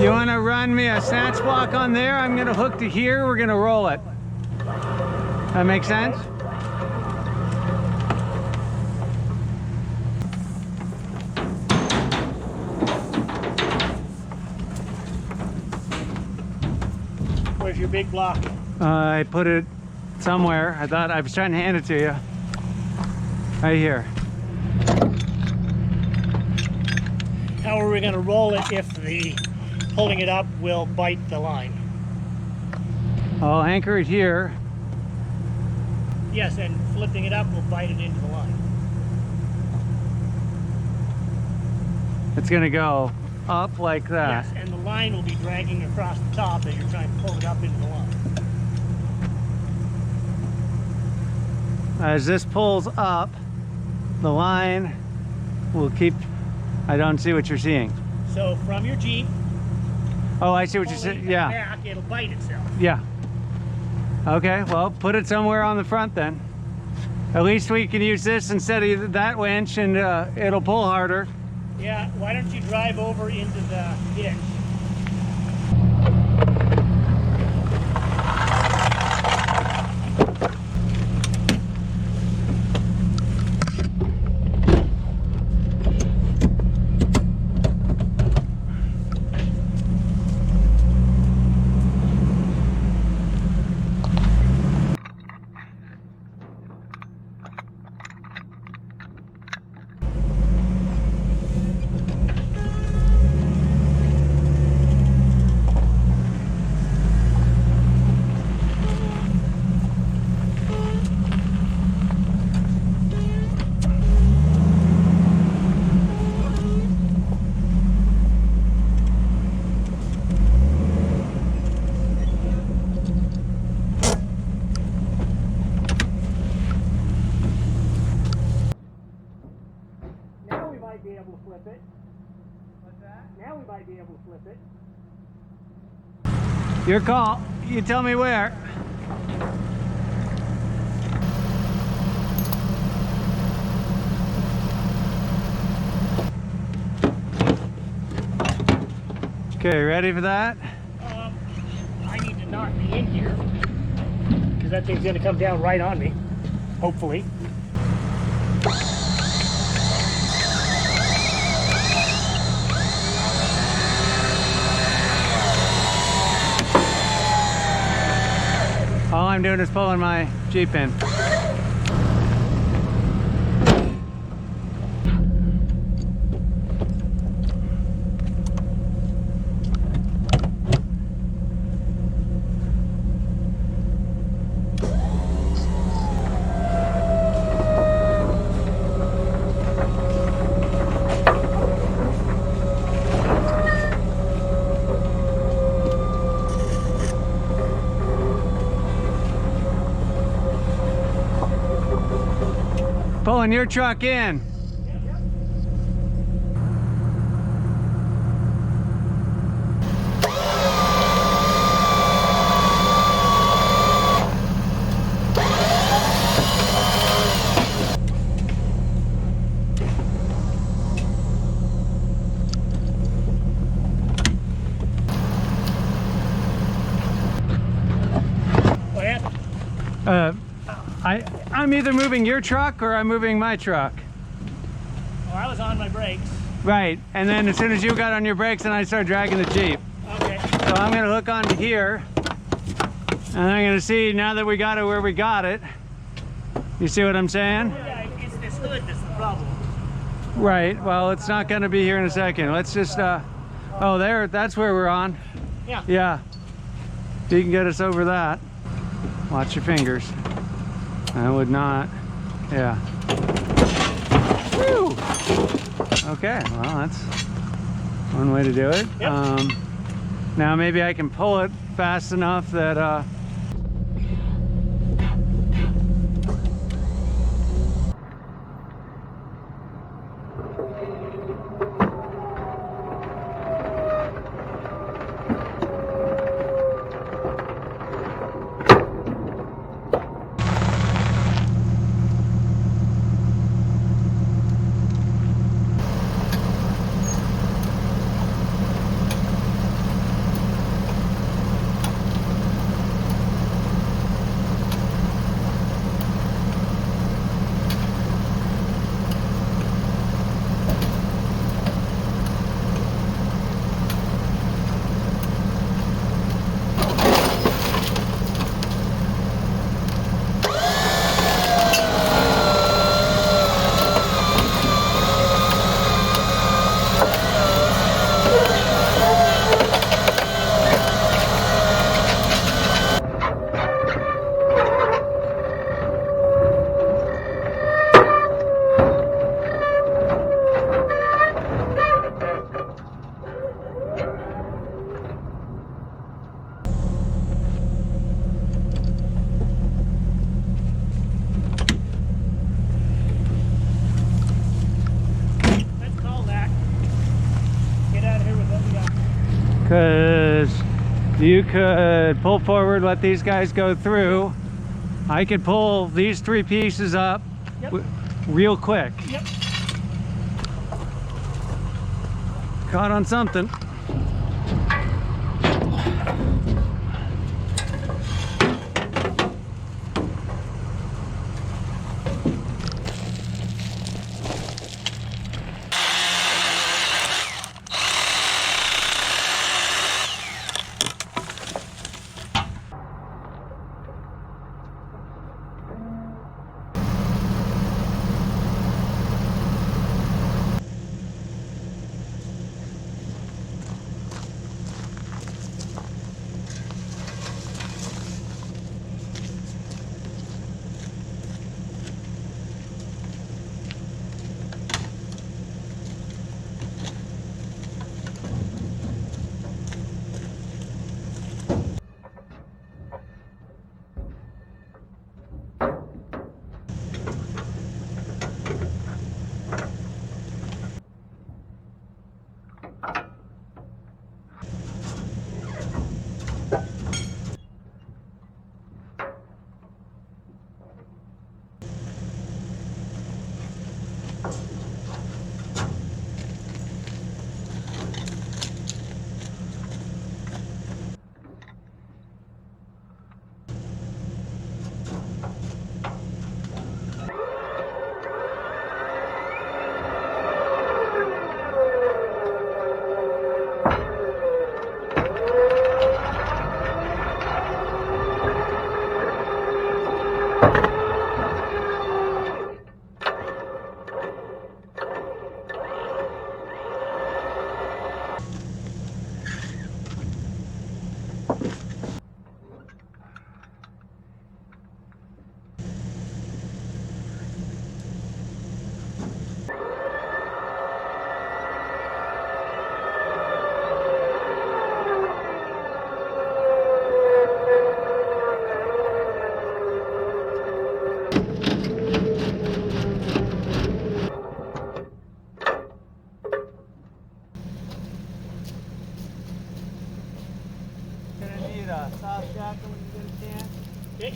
You want to run me a snatch block on there? I'm going to hook to here. We're going to roll it. That make sense? Where's your big block? I put it somewhere. I was trying to hand it to you. Right here. How are we going to roll it if the pulling it up will bite the line? I'll anchor it here. Yes, and flipping it up will bite it into the line. It's going to go up like that. Yes, and the line will be dragging across the top as you're trying to pull it up into the line. As this pulls up, the line will keep... I don't see what you're seeing. So from your Jeep, Oh, I see what you're saying. pulling it Yeah. back, it'll bite itself. Yeah. Okay, well, put it somewhere on the front then. At least we can use this instead of that winch, and it'll pull harder. Yeah, why don't you drive over into the ditch? might be able to flip it. Your call. You tell me where. Okay, ready for that? I need to knock me in here because that thing's going to come down right on me, hopefully. All I'm doing is pulling my Jeep in. Pulling your truck in. What happened? I'm either moving your truck or I'm moving my truck. Oh, I was on my brakes. Right, and then as soon as you got on your brakes, then I started dragging the Jeep. Okay. So I'm gonna hook onto here, and I'm gonna see now that we got it where we got it. You see what I'm saying? Yeah, it's this hood that's the problem. Right, well, it's not gonna be here in a second. Let's just, oh, there, that's where we're on. Yeah. Yeah, if you can get us over that. Watch your fingers. I would not, yeah. Woo! Okay, well, that's one way to do it. Yep. Now maybe I can pull it fast enough that, Let's call that. Get out of here with what we got. because you could pull forward, let these guys go through. I could pull these three pieces up Yep. real quick. Yep. Caught on something. a soft jacket when you get a chance. Okay.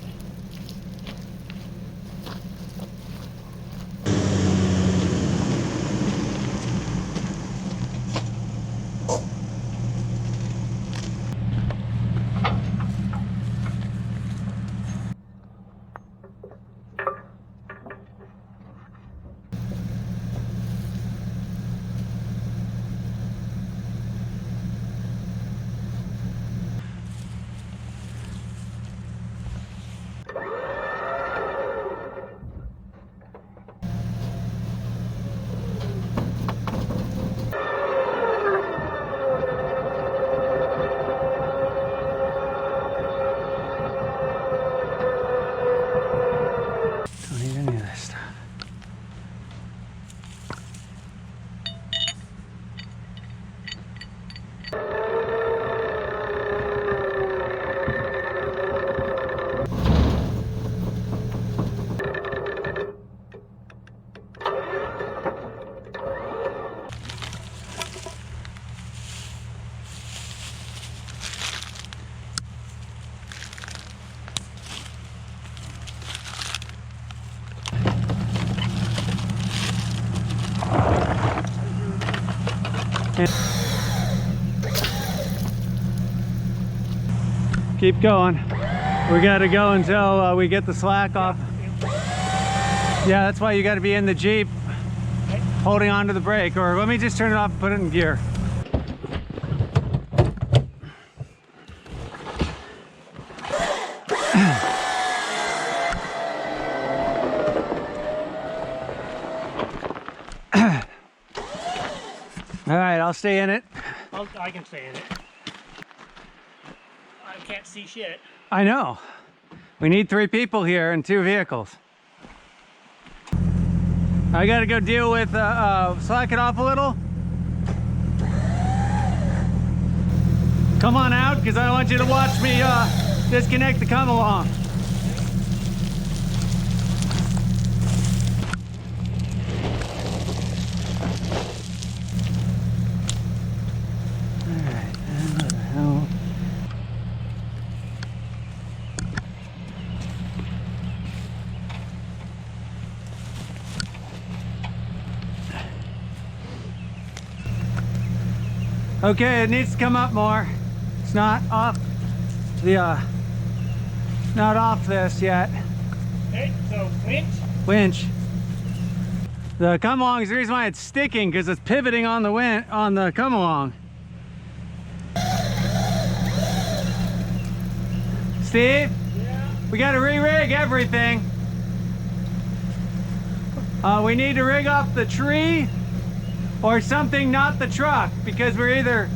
Don't need any of this stuff. Keep going. We gotta go until we get the slack off. Yeah, that's why you gotta be in the Jeep holding onto the brake, or let me just turn it off and put it in gear. All right, I'll stay in it. I can stay in it. I can't see shit. I know. We need 3 people here and 2 vehicles. I gotta go deal with, slack it off a little. Come on out, because I want you to watch me disconnect the come along. Okay, it needs to come up more. It's not off the not off this yet. Okay, so winch. Winch. The come along is the reason why it's sticking, because it's pivoting on the come along. Steve? Yeah. We gotta re-rig everything. We need to rig off the tree or something, not the truck, because we're either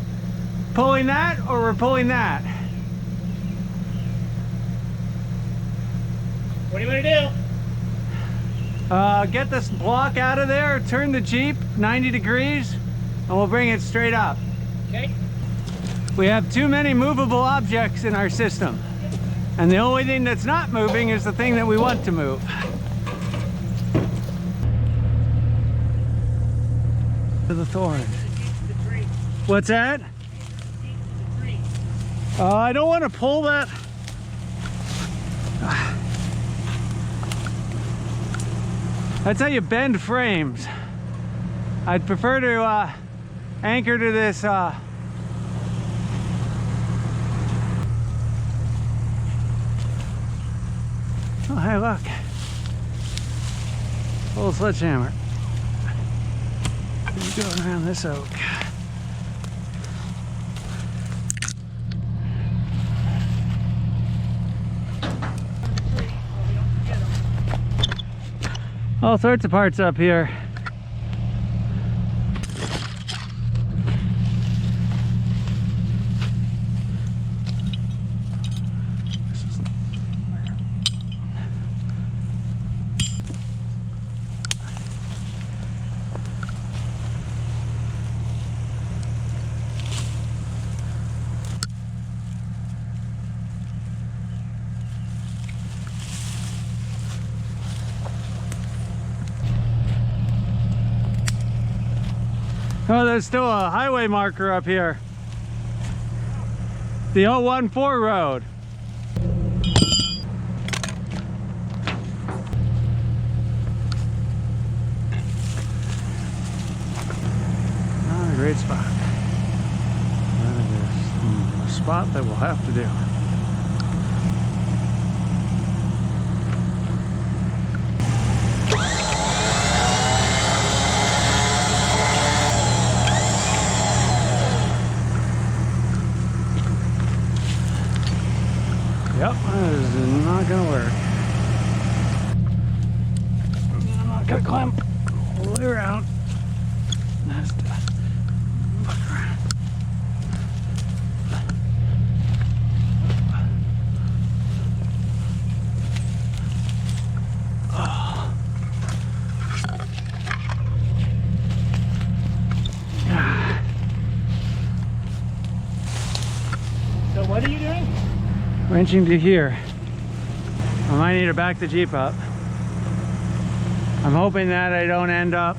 pulling that or we're pulling that. What do you want to do? Get this block out of there, turn the Jeep 90 degrees, and we'll bring it straight up. Okay. We have too many movable objects in our system, and the only thing that's not moving is the thing that we want to move. To the thorn. What's that? I don't want to pull that. That's how you bend frames. I'd prefer to anchor to this oh, hey, look. Little sledgehammer. He's going around this oak. All sorts of parts up here. Oh, there's still a highway marker up here. The 014 road. Not a great spot. But it is a spot that we'll have to do. Yep, this is not gonna work. I'm not gonna climb all the way around. That's the fuck around. Oh. So what are you doing? Wrenching to here. I might need to back the Jeep up. I'm hoping that I don't end up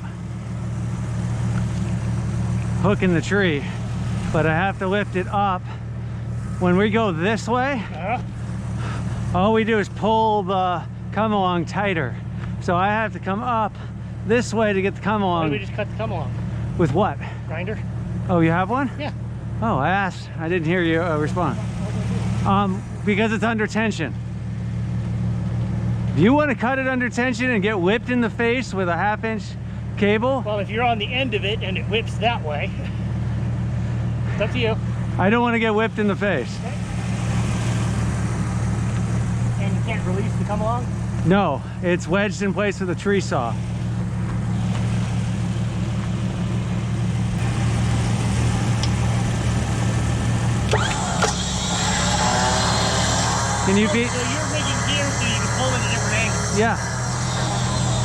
hooking the tree, but I have to lift it up. When we go this way, all we do is pull the come along tighter. So I have to come up this way to get the come Why along. don't we just cut the come along? With what? Grinder? Oh, you have one? Yeah. Oh, I asked. I didn't hear you respond. Because it's under tension. Do you want to cut it under tension and get whipped in the face with a 1/2-inch cable? Well, if you're on the end of it and it whips that way, it's up to you. I don't want to get whipped in the face. Okay. And you can't release the come along? No, it's wedged in place with a tree saw. Can you be? So you're rigging gear so you can pull in a different angle. Yeah.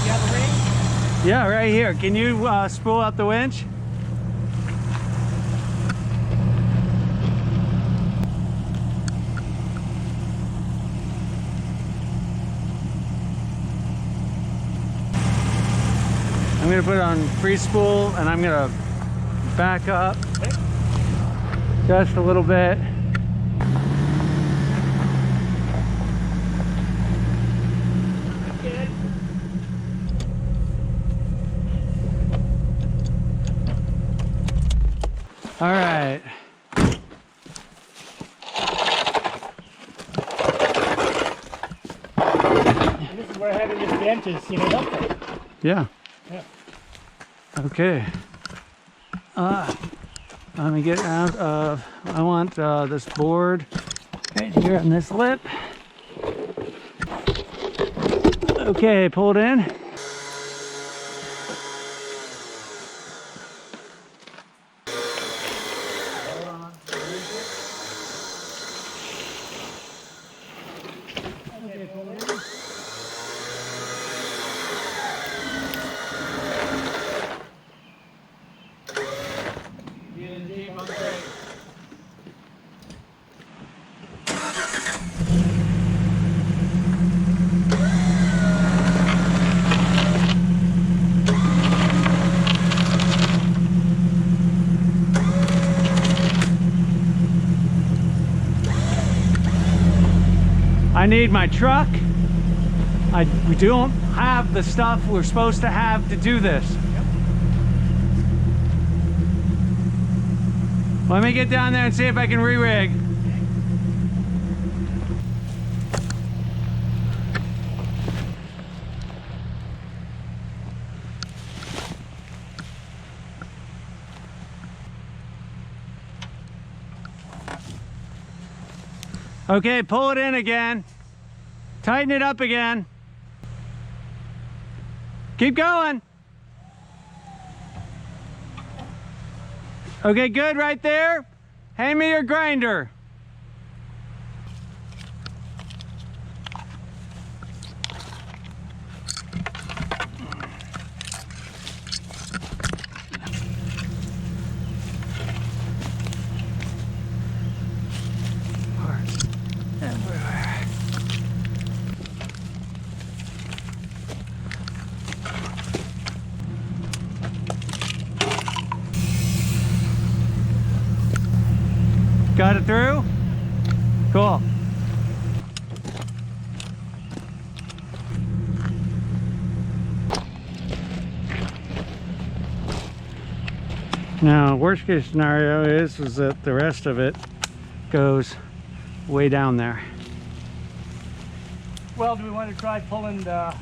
You have a ring? Yeah, right here. Can you spool out the winch? I'm gonna put it on free spool and I'm gonna back up Okay. just a little bit. Good. All right. And this is where having this bent is, you know, helpful. Yeah. Yeah. Okay. Let me get out of, I want this board right here on this lip. Okay, pull it in. I need my truck. We don't have the stuff we're supposed to have to do this. Yep. Let me get down there and see if I can re-rig. Okay, pull it in again. Tighten it up again. Keep going. Okay, good right there. Hand me your grinder. Parts everywhere. Got it through? Cool. Now, worst case scenario is that the rest of it goes way down there. Well, do we want to try pulling the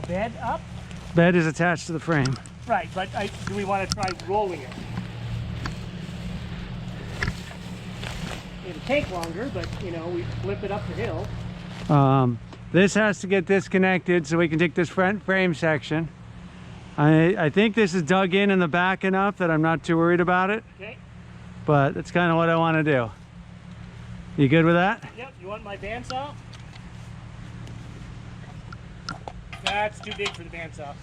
bed up? Bed is attached to the frame. Right, but do we want to try rolling it? It'll take longer, but you know, we flip it up the hill. This has to get disconnected so we can take this front frame section. I think this is dug in the back enough that I'm not too worried about it. Okay. But that's kind of what I want to do. You good with that? Yep. You want my bandsaw? That's too big for the bandsaw.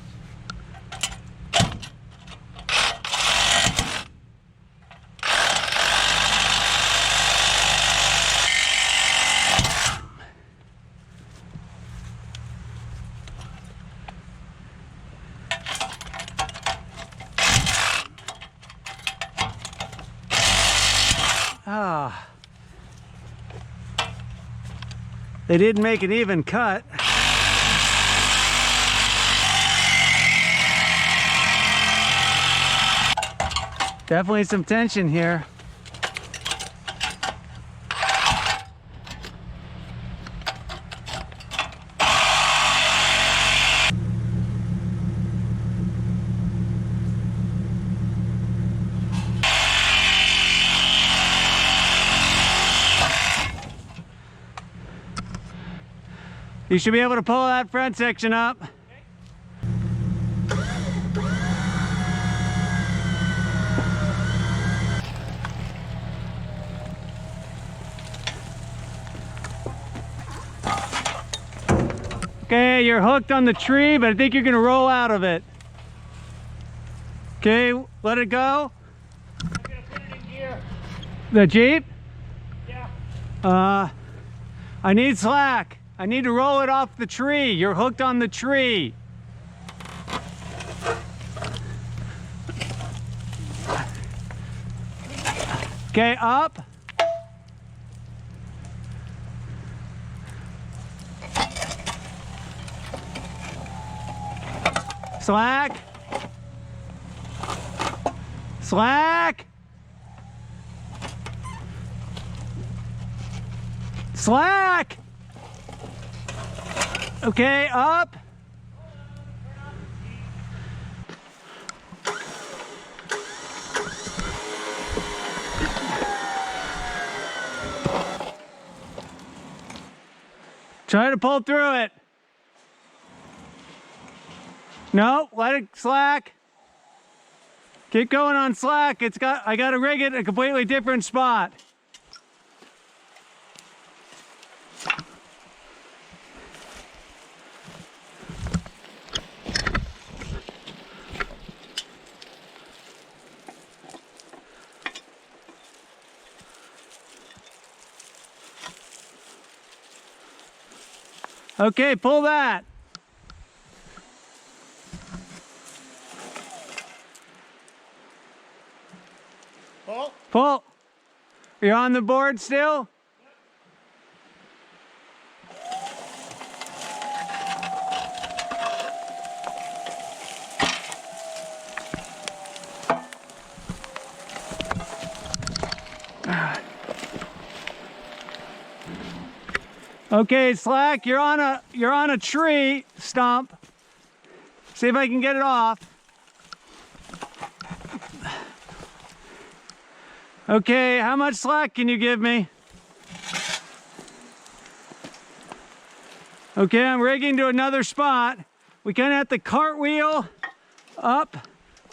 Ah. They didn't make an even cut. Definitely some tension here. You should be able to pull that front section up. Okay, you're hooked on the tree, but I think you're gonna roll out of it. Okay, let it go. I'm gonna put it in gear. The Jeep? Yeah. I need slack. I need to roll it off the tree. You're hooked on the tree. Okay, up. Slack. Slack. Slack. Okay, up. Try to pull through it. No, let it slack. Keep going on slack. I gotta rig it in a completely different spot. Okay, pull that. Pull. Pull. You're on the board still? Okay, slack, you're on a tree stump. See if I can get it off. Okay, how much slack can you give me? Okay, I'm rigging to another spot. We kind of have to cartwheel up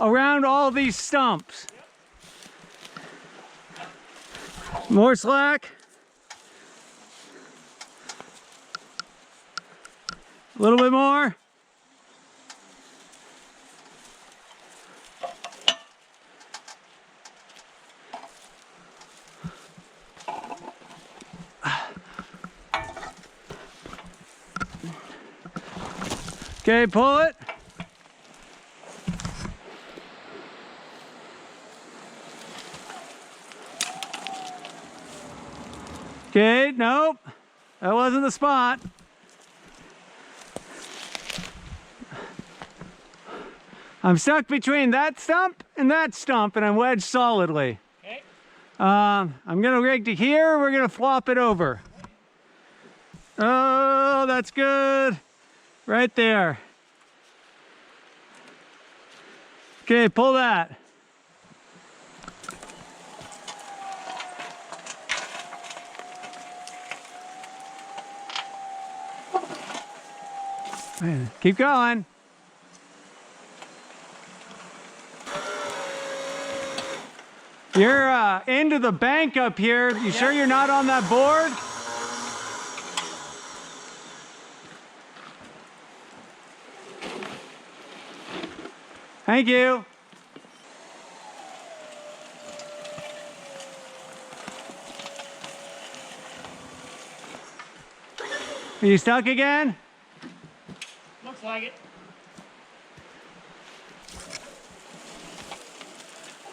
around all these stumps. More slack. A little bit more. Okay, pull it. Okay, nope. That wasn't the spot. I'm stuck between that stump and I'm wedged solidly. Okay. I'm gonna rig to here, we're gonna flop it over. Oh, that's good. Right there. Okay, pull that. Man, keep going. You're into the bank up here. You sure you're not on that board? Thank you. Are you stuck again? Looks like it.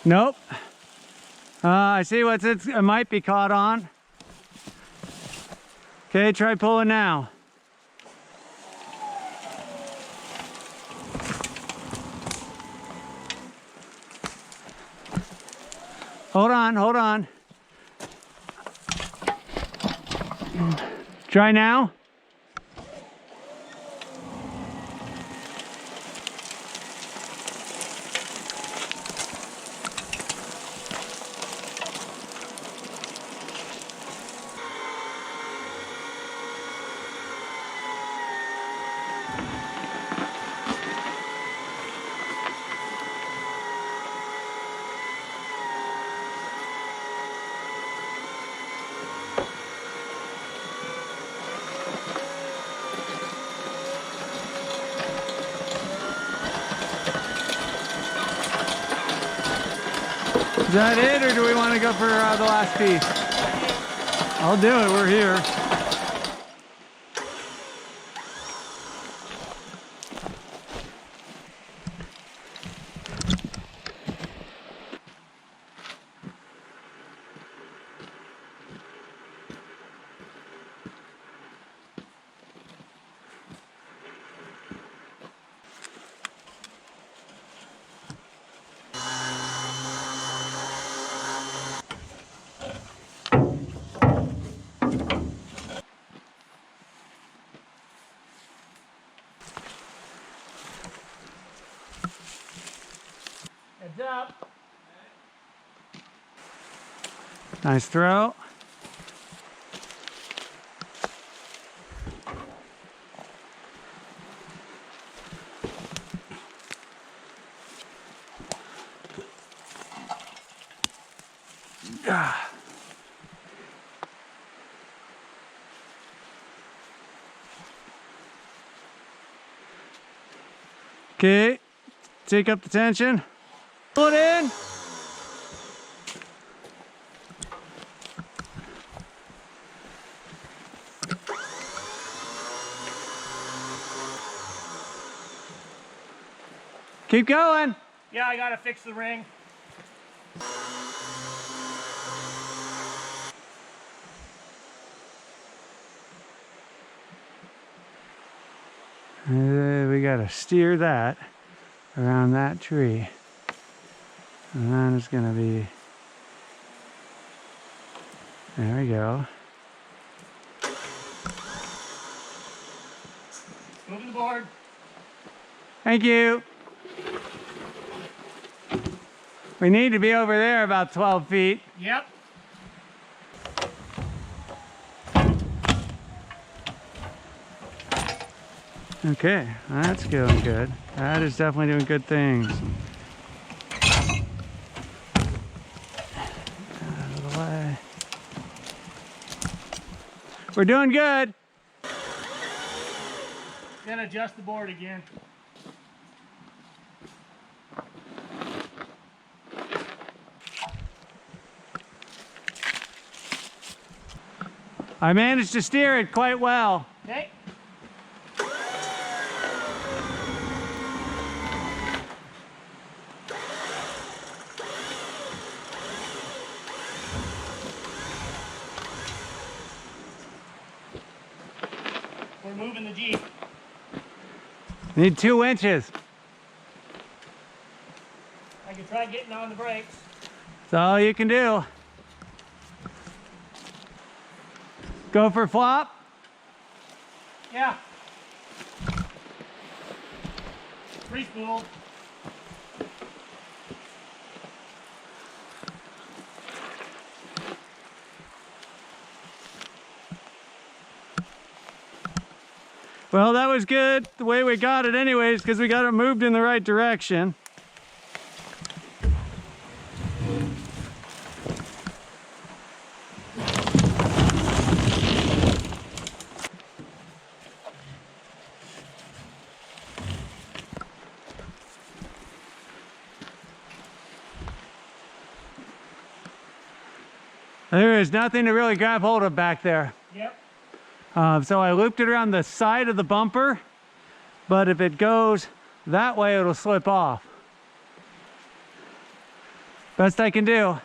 Nope. I see what's it might be caught on. Okay, try pulling now. Hold on, hold on. Try now. Is that it, or do we want to go for the last piece? I'll do it, we're here. Heads up. Nice throw. Okay, take up the tension. Pull it in. Keep going. Yeah, I gotta fix the ring. We gotta steer that around that tree. And then it's gonna be, there we go. Moving the board. Thank you. We need to be over there about 12 feet. Yep. Okay, that's going good. That is definitely doing good things. Out of the way. We're doing good. Then adjust the board again. I managed to steer it quite well. Okay. we're moving the Jeep. Need 2 inches. I can try getting on the brakes. That's all you can do. Go for flop. Yeah. Free spool. Well, that was good the way we got it anyways, because we got it moved in the right direction. There is nothing to really grab hold of back there. Yep. So I looped it around the side of the bumper, but if it goes that way, it'll slip off. Best I can do.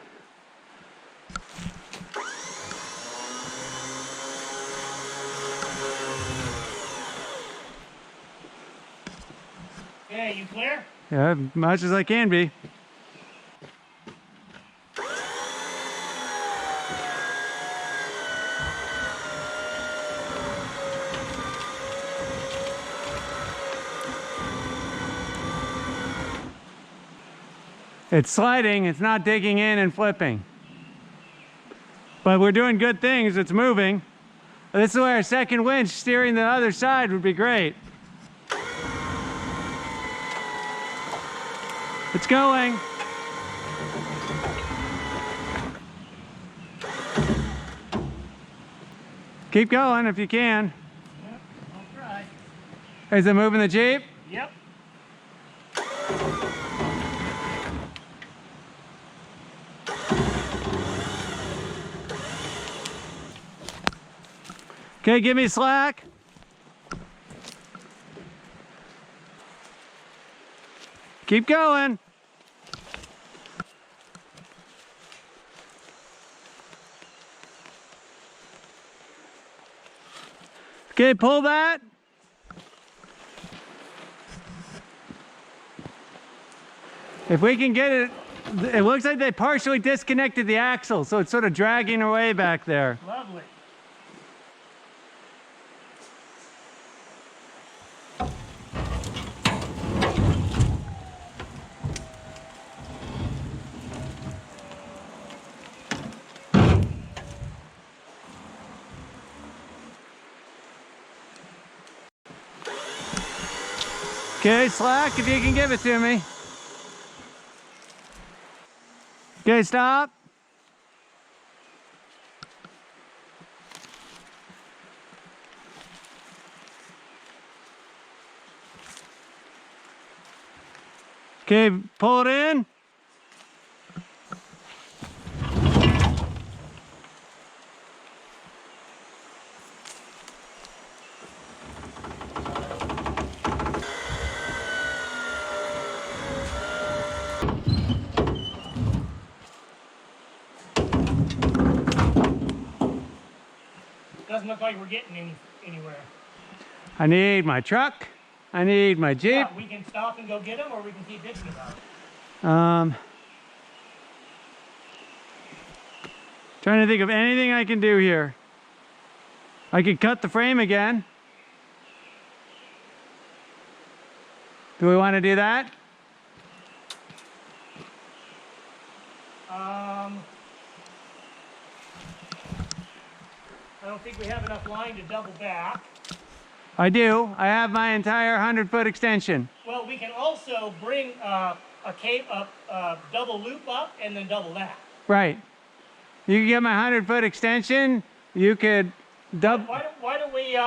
Okay, you clear? Yeah, as much as I can be. It's sliding, it's not digging in and flipping. But we're doing good things, it's moving. This is where our second winch steering the other side would be great. It's going. Keep going if you can. Yep, I'll try. Is it moving the Jeep? Yep. Okay, give me slack. Keep going. Okay, pull that. If we can get it, it looks like they partially disconnected the axle, so it's sort of dragging away back there. Lovely. Okay, slack if you can give it to me. Okay, stop. Okay, pull it in. Doesn't look like we're getting anywhere. I need my truck. I need my Jeep. Yeah, we can stop and go get them, or we can keep bitching about it. Trying to think of anything I can do here. I could cut the frame again. Do we want to do that? I don't think we have enough line to double back. I do. I have my entire 100-foot extension. Well, we can also bring a double loop up and then double that. Right. You can get my 100-foot extension. You could double. Why don't we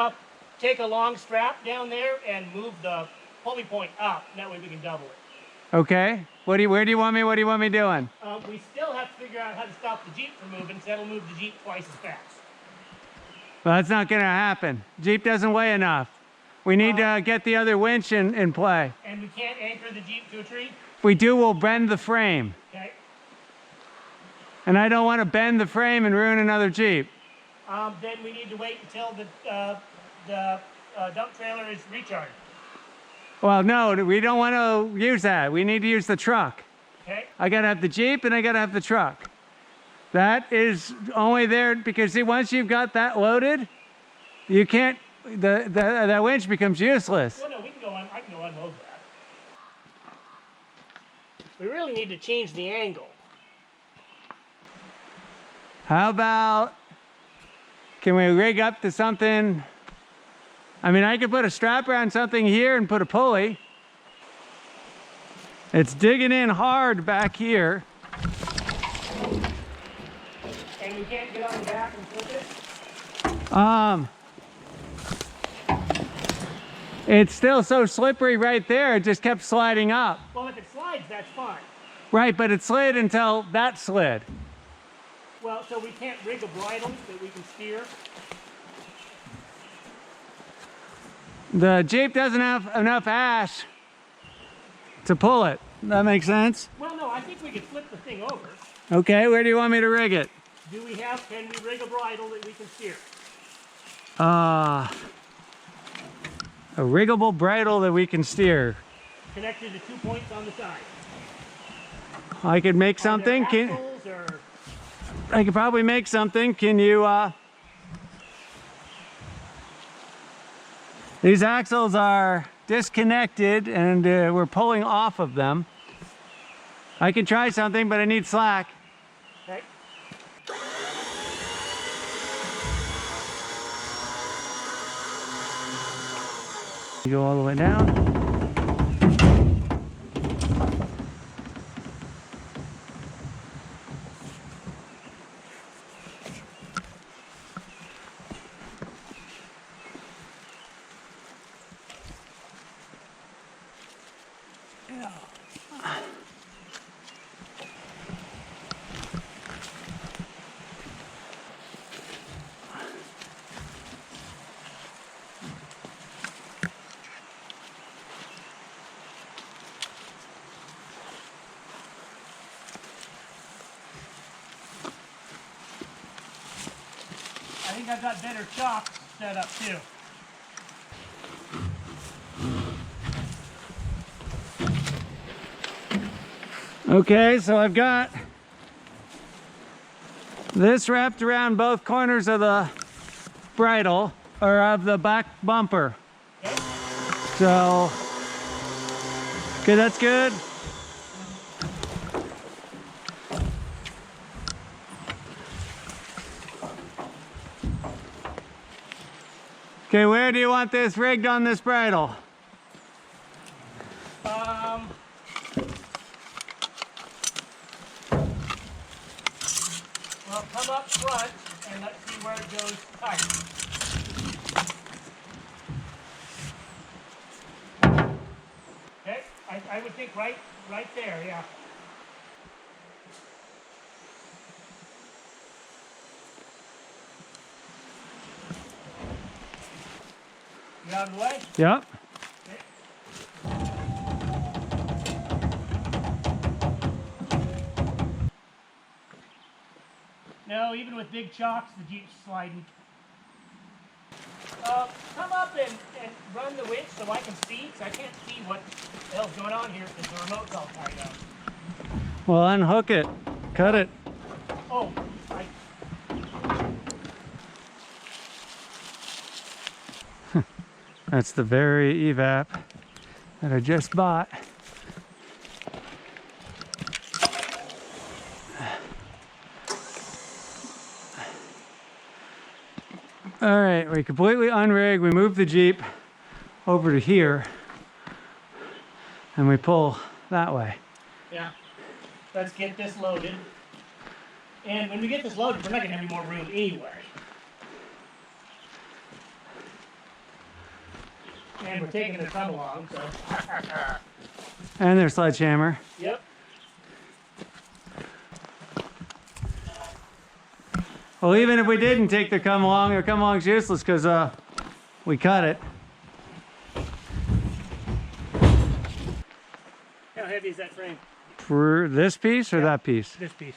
take a long strap down there and move the pulley point up, and that way we can double it. Okay. Where do you want me? What do you want me doing? We still have to figure out how to stop the Jeep from moving, so that'll move the Jeep twice as fast. Well, that's not going to happen. Jeep doesn't weigh enough. We need to get the other winch in play. And we can't anchor the Jeep to a tree? If we do, we'll bend the frame. Okay. And I don't want to bend the frame and ruin another Jeep. Then we need to wait until the dump trailer is recharged. Well, no, we don't want to use that. We need to use the truck. Okay. I gotta have the Jeep and I gotta have the truck. That is only there because see, once you've got that loaded, you can't, the winch becomes useless. Well, no, we can go on. I can go unload that. We really need to change the angle. How about, can we rig up to something? I mean, I could put a strap around something here and put a pulley. It's digging in hard back here. And we can't get on the back and flip it? It's still so slippery right there, it just kept sliding up. Well, if it slides, that's fine. Right, but it slid until that slid. Well, so we can't rig a bridle that we can steer? The Jeep doesn't have enough ash to pull it. That makes sense? Well, no, I think we could flip the thing over. Okay, where do you want me to rig it? Can we rig a bridle that we can steer? A riggable bridle that we can steer. Connected to 2 points on the side. I could make something. I could probably make something. Can you, these axles are disconnected and we're pulling off of them. I can try something, but I need slack. Okay. You go all the way down. I think I've got better chocks set up too. Okay, so I've got this wrapped around both corners of the bridle, or of the back bumper. Okay. So, okay, that's good. Okay, where do you want this rigged on this bridle? Well, come up front and let's see where it goes tight. Okay, I would think right there, yeah. You out of the way? Yep. No, even with big chocks, the Jeep's sliding. Come up and run the winch so I can see, because I can't see what the hell's going on here because the remote's all tied up. Well, unhook it. Cut it. Oh, That's the very evap that I just bought. All right, we completely unrig. We move the Jeep over to here and we pull that way. yeah. Let's get this loaded. And when we get this loaded, we're not going to have any more room anyway. And we're taking the come along, so. And their sledgehammer. Yep. Well, even if we didn't take the come along's useless because we cut it. How heavy is that frame? For this piece or that piece? This piece.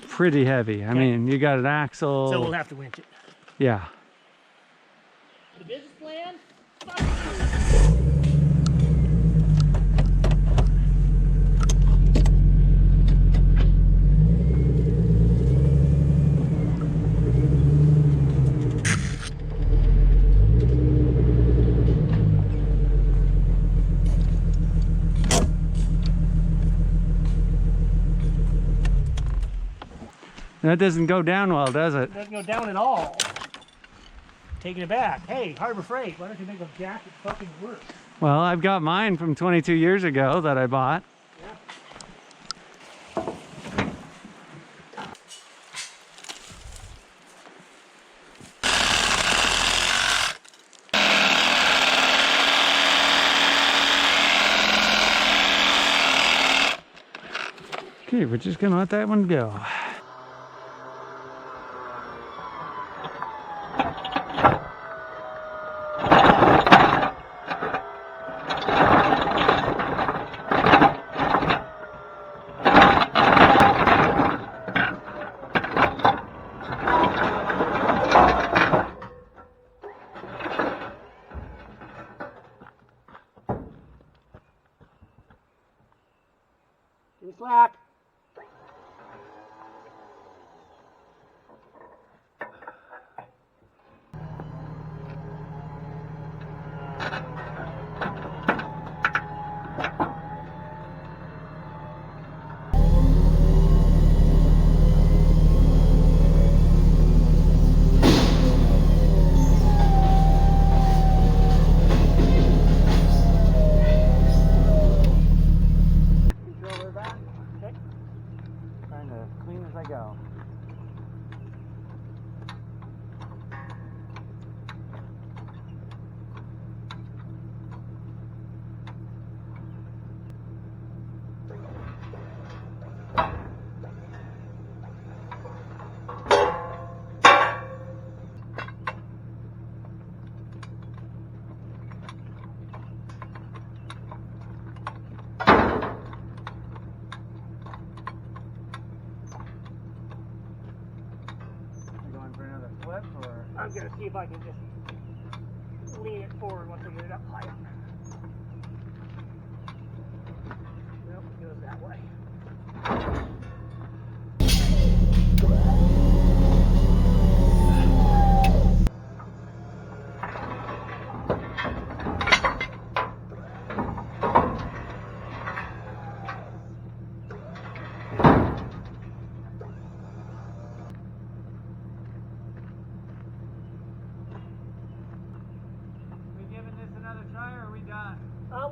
Pretty heavy. I mean, you got an axle. So we'll have to winch it. Yeah. The business plan? That doesn't go down well, does it? It doesn't go down at all. Taking it back. Hey, Harbor Freight, why don't you make a jacket fucking work? Well, I've got mine from 22 years ago that I bought. Okay, we're just gonna let that one go. Give me slack. Trying to clean as I go. Flip or? I'm gonna see if I can just lean it forward once I get it up high. Nope, it goes that way.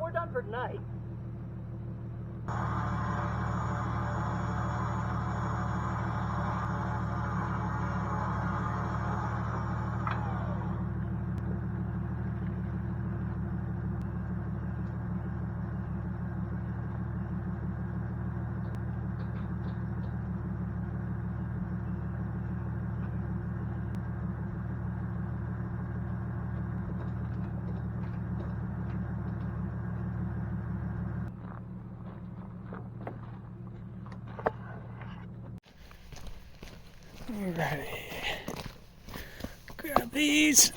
We're done for tonight. Alrighty. Grab these.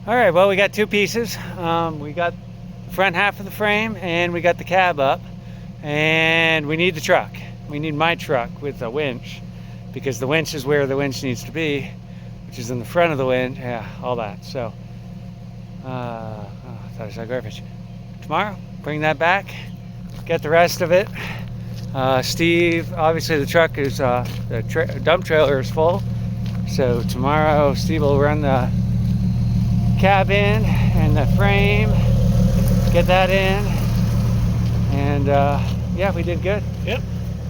Alright, well, we got two pieces. We got the front half of the frame and we got the cab up. And we need the truck. We need my truck with a winch because the winch is where the winch needs to be, which is in the front of the winch. Yeah, all that. So, I thought I saw garbage. Tomorrow, bring that back. Get the rest of it. Steve, obviously the truck is, the dump trailer is full. So tomorrow Steve will run the cab in and the frame, get that in. And yeah, we did good. Yep.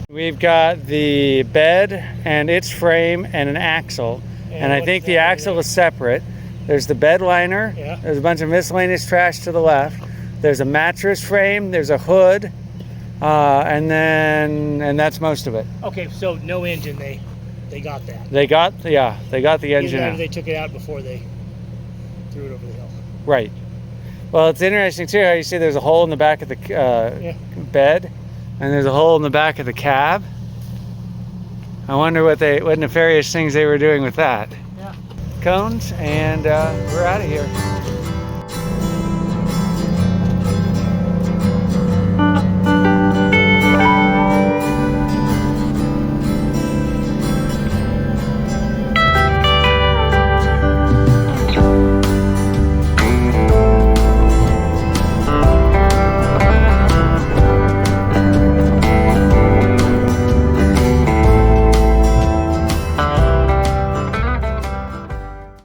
We've got the bed and its frame and an axle. And I think the axle is separate. There's the bed liner. Yeah. There's a bunch of miscellaneous trash to the left. There's a mattress frame. There's a hood. And that's most of it. Okay, so no engine, they got that. They got the engine Either out. they took it out before they threw it over the hill. Right. Well, it's interesting too how you see there's a hole in the back of the bed, and there's a hole in the back of the cab. I wonder what nefarious things they were doing with that. Yeah. Cones, and we're out of here.